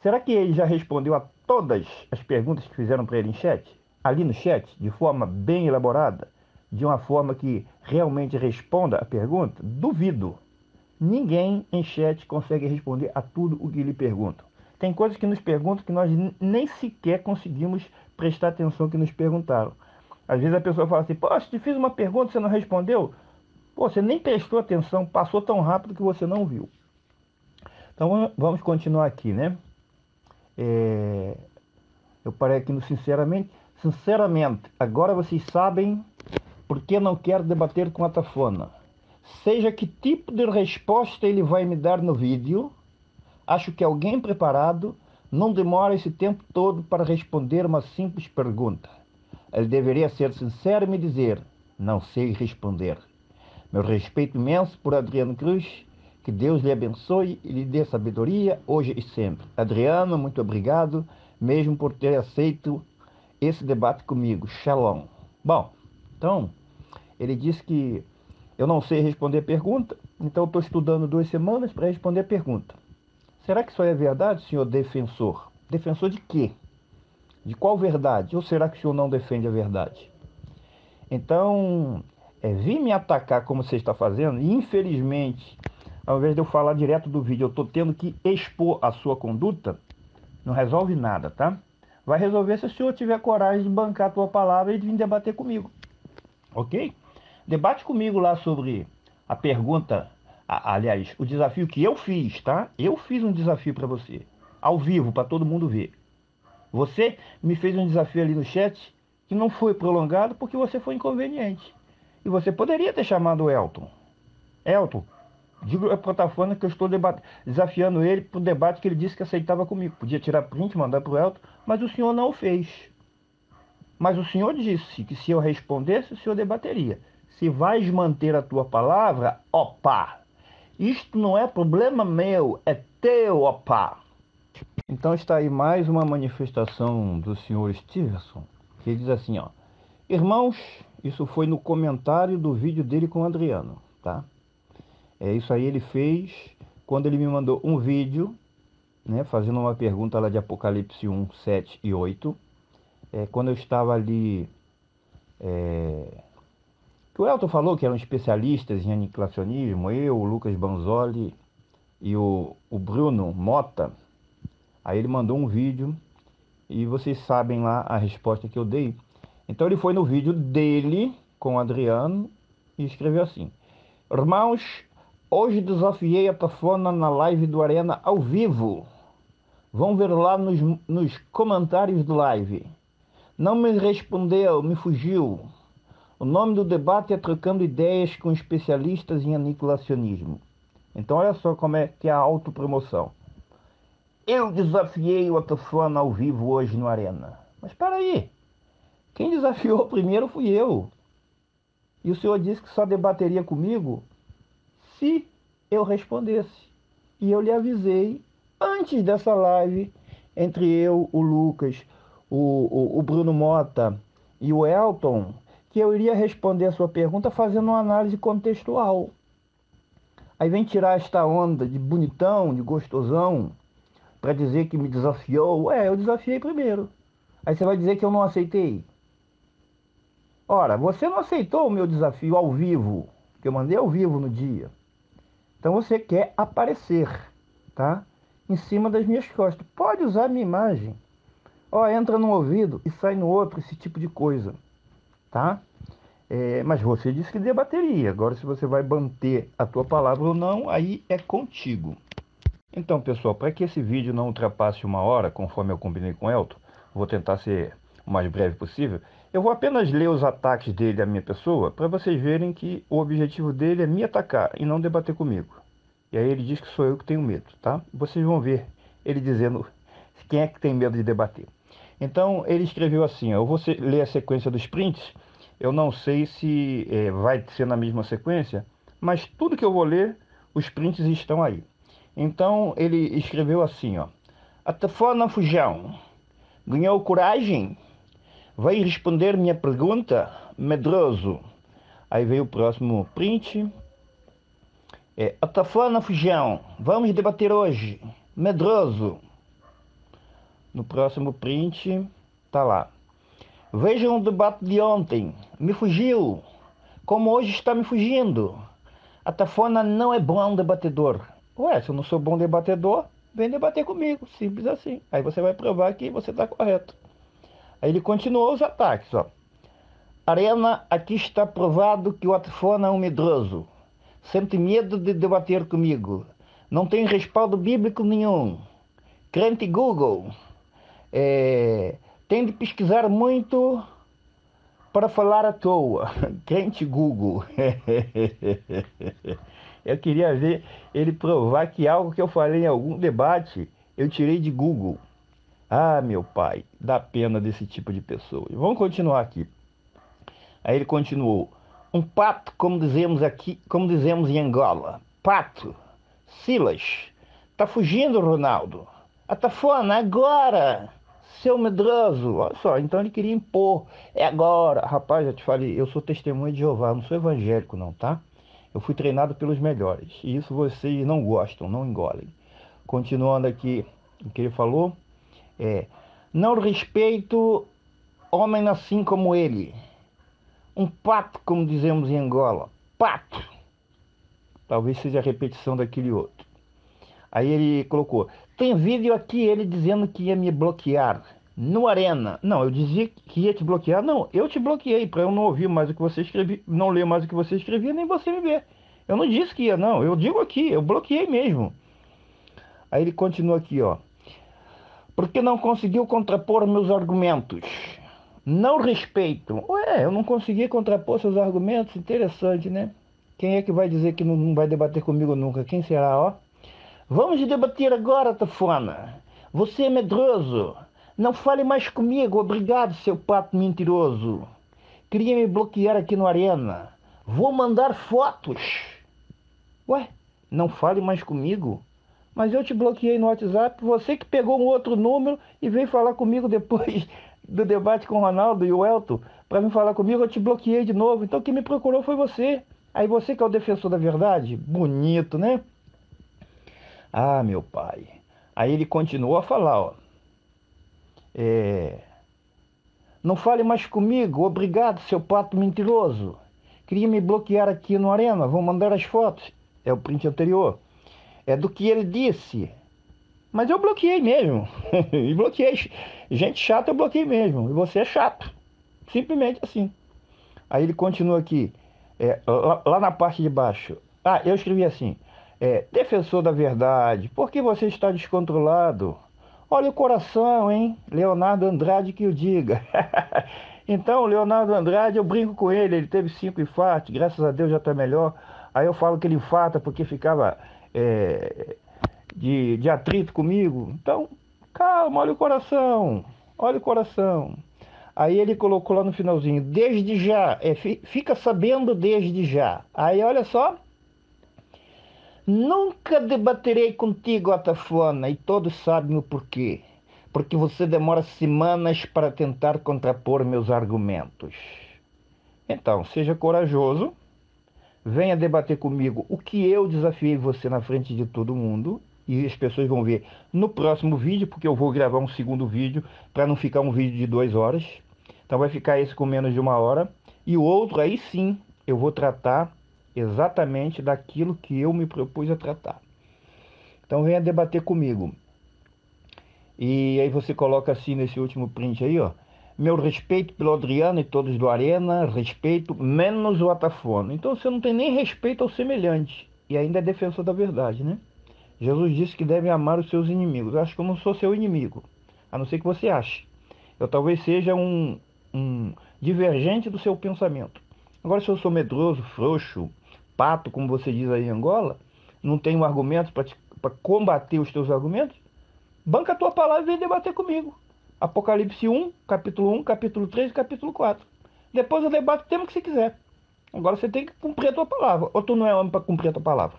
será que ele já respondeu a todas as perguntas que fizeram para ele em chat? Ali no chat, de forma bem elaborada, de uma forma que realmente responda a pergunta? Duvido. Ninguém em chat consegue responder a tudo o que lhe perguntam. Tem coisas que nos perguntam que nós nem sequer conseguimos prestar atenção que nos perguntaram. Às vezes a pessoa fala assim, poxa, te fiz uma pergunta, você não respondeu? Pô, você nem prestou atenção, passou tão rápido que você não viu. Então vamos continuar aqui, né? Eu parei aqui no sinceramente. Sinceramente, agora vocês sabem por que não quero debater com a Tafona. Seja que tipo de resposta ele vai me dar no vídeo, acho que alguém preparado não demora esse tempo todo para responder uma simples pergunta. Ele deveria ser sincero e me dizer, não sei responder. Meu respeito imenso por Adriano Cruz, que Deus lhe abençoe e lhe dê sabedoria hoje e sempre. Adriano, muito obrigado, mesmo por ter aceito esse debate comigo. Shalom. Bom, então, ele disse que eu não sei responder pergunta, então estou estudando 2 semanas para responder a pergunta. Será que isso é verdade, senhor defensor? Defensor de quê? De qual verdade? Ou será que o senhor não defende a verdade? Então, vir me atacar como você está fazendo, e infelizmente, ao invés de eu falar direto do vídeo, eu estou tendo que expor a sua conduta, não resolve nada, tá? Vai resolver se o senhor tiver coragem de bancar a tua palavra e de vir debater comigo, ok? Debate comigo lá sobre a pergunta, aliás, o desafio que eu fiz, tá? Eu fiz um desafio para você, ao vivo, para todo mundo ver. Você me fez um desafio ali no chat que não foi prolongado porque você foi inconveniente. E você poderia ter chamado o Elton. Elton, diga para o Tafona que eu estou desafiando ele para o debate que ele disse que aceitava comigo. Podia tirar print, mandar para o Elton, mas o senhor não o fez. Mas o senhor disse que se eu respondesse, o senhor debateria. Se vais manter a tua palavra, opa! Isto não é problema meu, é teu, opa! Então está aí mais uma manifestação do senhor Stevenson, que ele diz assim, ó. Irmãos, isso foi no comentário do vídeo dele com o Adriano, tá? Isso aí ele fez quando ele me mandou um vídeo, né, fazendo uma pergunta lá de Apocalipse 1, 7 e 8. Quando eu estava ali, que o Elton falou que eram especialistas em aniquilacionismo, eu, o Lucas Banzoli e o Bruno Mota. Aí ele mandou um vídeo e vocês sabem lá a resposta que eu dei. Então ele foi no vídeo dele com o Adriano e escreveu assim: Irmãos, hoje desafiei a Tafona na live do Arena ao vivo. Vão ver lá nos comentários do live. Não me respondeu, me fugiu. O nome do debate é Trocando Ideias com Especialistas em Aniquilacionismo. Então olha só como é que é a autopromoção. Eu desafiei o Tafona ao vivo hoje no Arena. Mas espera aí. Quem desafiou primeiro fui eu. E o senhor disse que só debateria comigo se eu respondesse. E eu lhe avisei antes dessa live, entre eu, o Lucas, o Bruno Mota e o Elton, que eu iria responder a sua pergunta fazendo uma análise contextual. Aí vem tirar esta onda de bonitão, de gostosão, para dizer que me desafiou. Eu desafiei primeiro. Aí você vai dizer que eu não aceitei. Ora, você não aceitou o meu desafio ao vivo, que eu mandei ao vivo no dia. Então você quer aparecer, tá? Em cima das minhas costas. Pode usar a minha imagem. Entra num ouvido e sai no outro, esse tipo de coisa, tá? Mas você disse que debateria. Agora, se você vai manter a tua palavra ou não, aí é contigo. Então, pessoal, para que esse vídeo não ultrapasse 1 hora, conforme eu combinei com o Elton, vou tentar ser o mais breve possível. Eu vou apenas ler os ataques dele à minha pessoa, para vocês verem que o objetivo dele é me atacar e não debater comigo. E aí ele diz que sou eu que tenho medo, tá? Vocês vão ver ele dizendo quem é que tem medo de debater. Então, ele escreveu assim, ó, eu vou ler a sequência dos prints, eu não sei se vai ser na mesma sequência, mas tudo que eu vou ler, os prints estão aí. Então, ele escreveu assim, ó, Atafona Fujão, ganhou coragem? Vai responder minha pergunta? Medroso. Aí veio o próximo print. Atafona Fujão, vamos debater hoje. Medroso. No próximo print, tá lá. Vejam o debate de ontem. Me fugiu. Como hoje está me fugindo. A Tafona não é bom debatedor. Ué, se eu não sou bom debatedor, vem debater comigo. Simples assim. Aí você vai provar que você está correto. Aí ele continuou os ataques, ó. Arena, aqui está provado que o Atafona é um medroso. Sente medo de debater comigo. Não tem respaldo bíblico nenhum. Crente Google. Tem de pesquisar muito para falar à toa. Crente Google. Eu queria ver ele provar que algo que eu falei em algum debate eu tirei de Google. Ah, meu pai, dá pena desse tipo de pessoa. Vamos continuar aqui. Aí ele continuou. Um pato, como dizemos aqui, como dizemos em Angola. Pato. Silas. Tá fugindo, Ronaldo. A Tafona, agora! Seu medroso. Olha só, então ele queria impor. É agora. Rapaz, eu te falei, eu sou testemunha de Jeová, eu não sou evangélico não, tá? Eu fui treinado pelos melhores. E isso vocês não gostam, não engolem. Continuando aqui o que ele falou. Não respeito homem assim como ele. Um pato, como dizemos em Angola. Pato. Talvez seja a repetição daquele outro. Aí ele colocou, tem vídeo aqui ele dizendo que ia me bloquear no Arena. Não, eu dizia que ia te bloquear. Não, eu te bloqueei para eu não ouvir mais o que você escrevia, não ler mais o que você escrevia, nem você me ver. Eu não disse que ia, não. Eu digo aqui, eu bloqueei mesmo. Aí ele continua aqui, ó. Porque não conseguiu contrapor meus argumentos. Não respeito. Ué, eu não consegui contrapor seus argumentos? Interessante, né? Quem é que vai dizer que não vai debater comigo nunca? Quem será, ó? Vamos debater agora, Tafona. Você é medroso. Não fale mais comigo. Obrigado, seu pato mentiroso. Queria me bloquear aqui no Arena. Vou mandar fotos. Ué, não fale mais comigo? Mas eu te bloqueei no WhatsApp. Você que pegou um outro número e veio falar comigo depois do debate com o Ronaldo e o Elton. Para me falar comigo, eu te bloqueei de novo. Então quem me procurou foi você. Aí você que é o defensor da verdade? Bonito, né? Ah, meu pai. Aí ele continuou a falar, ó. Não fale mais comigo, obrigado, seu pato mentiroso. Queria me bloquear aqui no Arena, vou mandar as fotos. É o print anterior. É do que ele disse. Mas eu bloqueei mesmo. E bloqueei. Gente chata eu bloqueei mesmo. E você é chato. Simplesmente assim. Aí ele continua aqui. Lá na parte de baixo. Ah, eu escrevi assim. Defensor da verdade, por que você está descontrolado? Olha o coração, hein? Leonardo Andrade que o diga. Então, Leonardo Andrade, eu brinco com ele, ele teve 5 infartos, graças a Deus já está melhor. Aí eu falo que ele infarta porque ficava de atrito comigo. Então, calma, olha o coração, olha o coração. Aí ele colocou lá no finalzinho, desde já, fica sabendo desde já. Aí olha só. Nunca debaterei contigo, Atafona, e todos sabem o porquê. Porque você demora semanas para tentar contrapor meus argumentos. Então, seja corajoso, venha debater comigo o que eu desafiei você na frente de todo mundo, e as pessoas vão ver no próximo vídeo, porque eu vou gravar um segundo vídeo, para não ficar um vídeo de 2 horas. Então vai ficar esse com menos de 1 hora, e o outro aí sim, eu vou tratar exatamente daquilo que eu me propus a tratar. Então venha debater comigo. E aí você coloca assim nesse último print aí, ó. Meu respeito pelo Adriano e todos do Arena, respeito menos o Atafona. Então você não tem nem respeito ao semelhante. E ainda é defensor da verdade, né? Jesus disse que deve amar os seus inimigos. Eu acho que eu não sou seu inimigo, a não ser que você ache. Eu talvez seja um divergente do seu pensamento. Agora, se eu sou medroso, frouxo, pato, como você diz aí em Angola, não tenho argumentos para combater os teus argumentos, banca a tua palavra e vem debater comigo. Apocalipse 1, capítulo 1, capítulo 3 e capítulo 4. Depois eu debato o tema que você quiser. Agora você tem que cumprir a tua palavra. Ou tu não é homem para cumprir a tua palavra?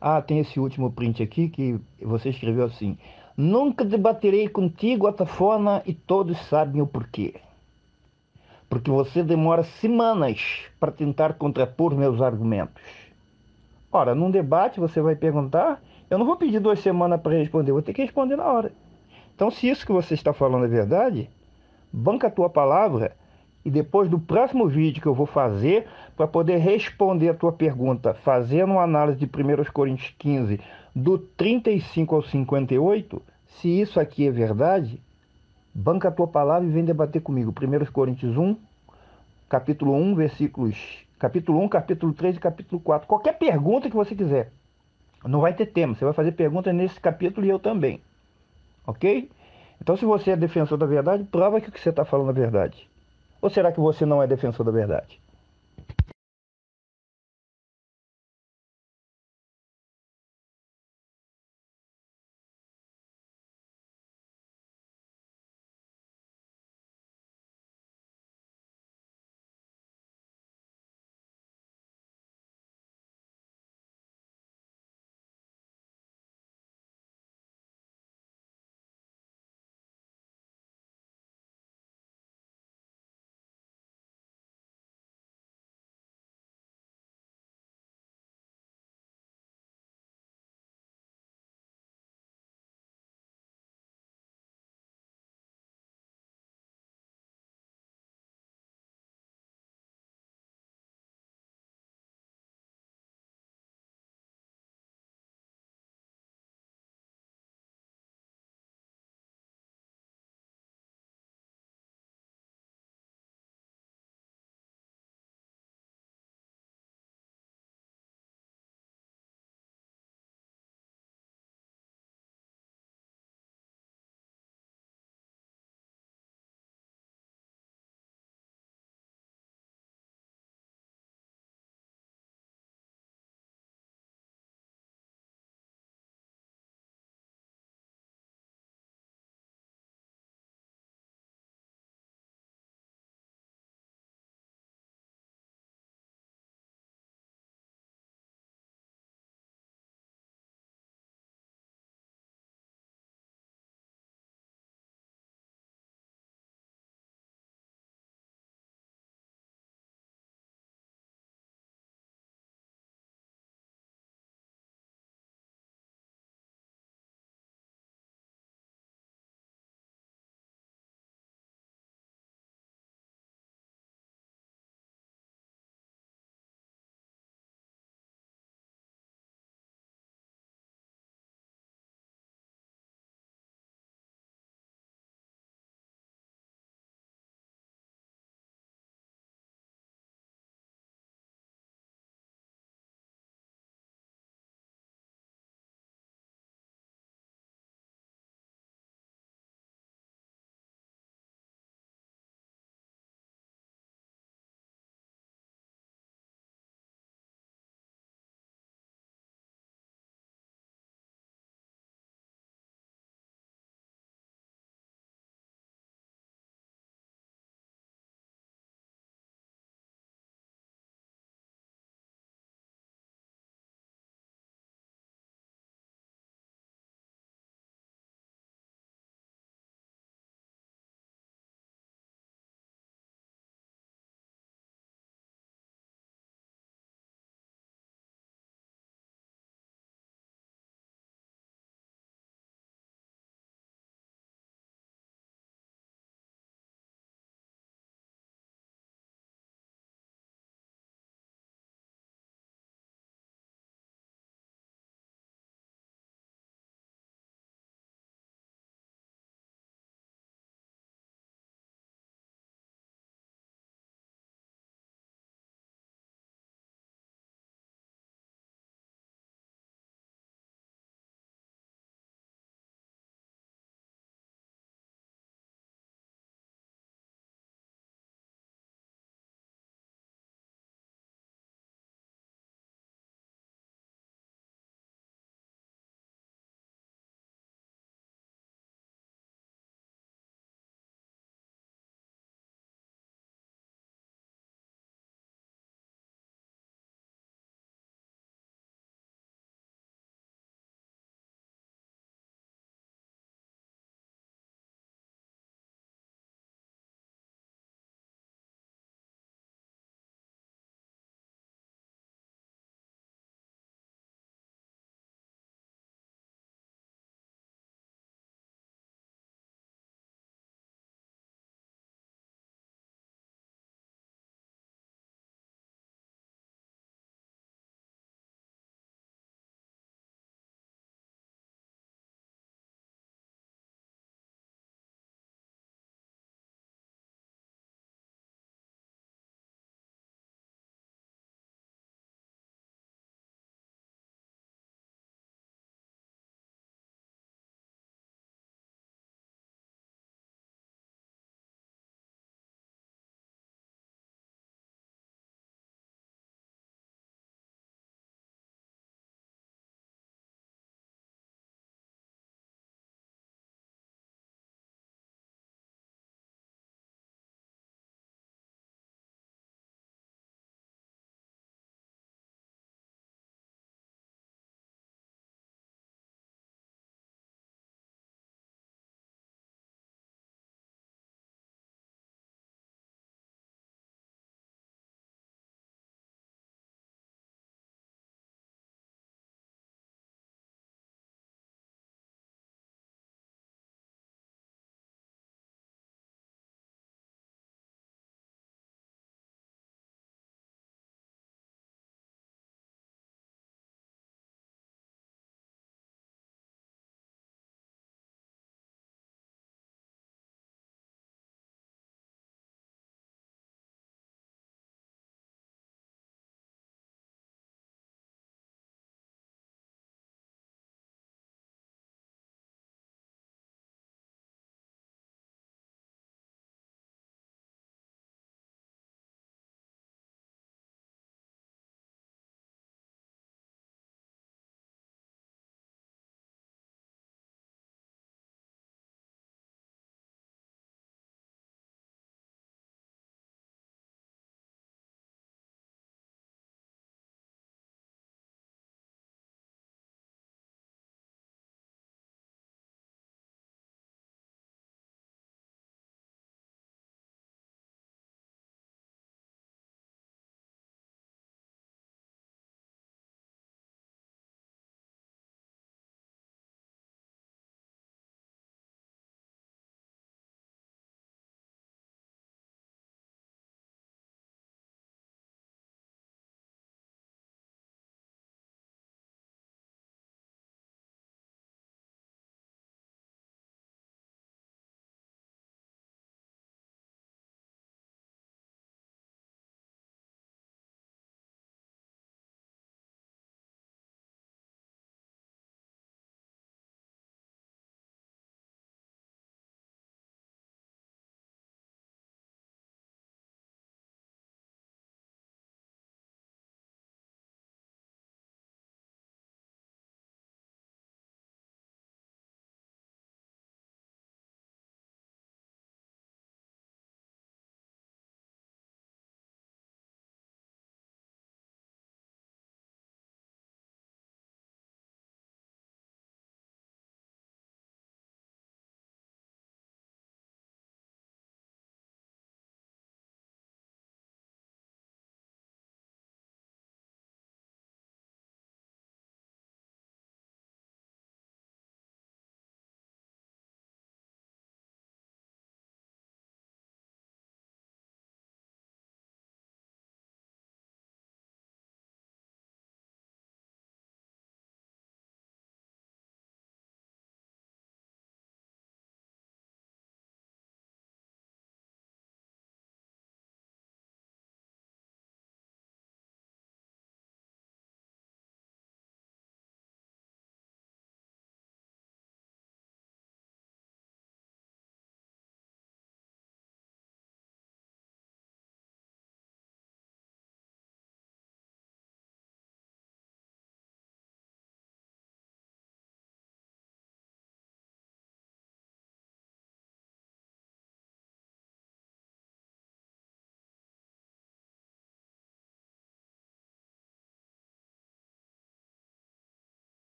Ah, tem esse último print aqui que você escreveu assim: Nunca debaterei contigo, Atafona, e todos sabem o porquê. Porque você demora semanas para tentar contrapor meus argumentos. Ora, num debate você vai perguntar, eu não vou pedir 2 semanas para responder, vou ter que responder na hora. Então, se isso que você está falando é verdade, banca a tua palavra e depois do próximo vídeo que eu vou fazer para poder responder a tua pergunta, fazendo uma análise de 1 Coríntios 15, do 35 ao 58, se isso aqui é verdade, banca a tua palavra e vem debater comigo. 1 Coríntios 1, capítulo 1, capítulo 1, capítulo 3 e capítulo 4. Qualquer pergunta que você quiser. Não vai ter tema, você vai fazer pergunta nesse capítulo e eu também. Ok? Então, se você é defensor da verdade, prova que o que você está falando é verdade. Ou será que você não é defensor da verdade?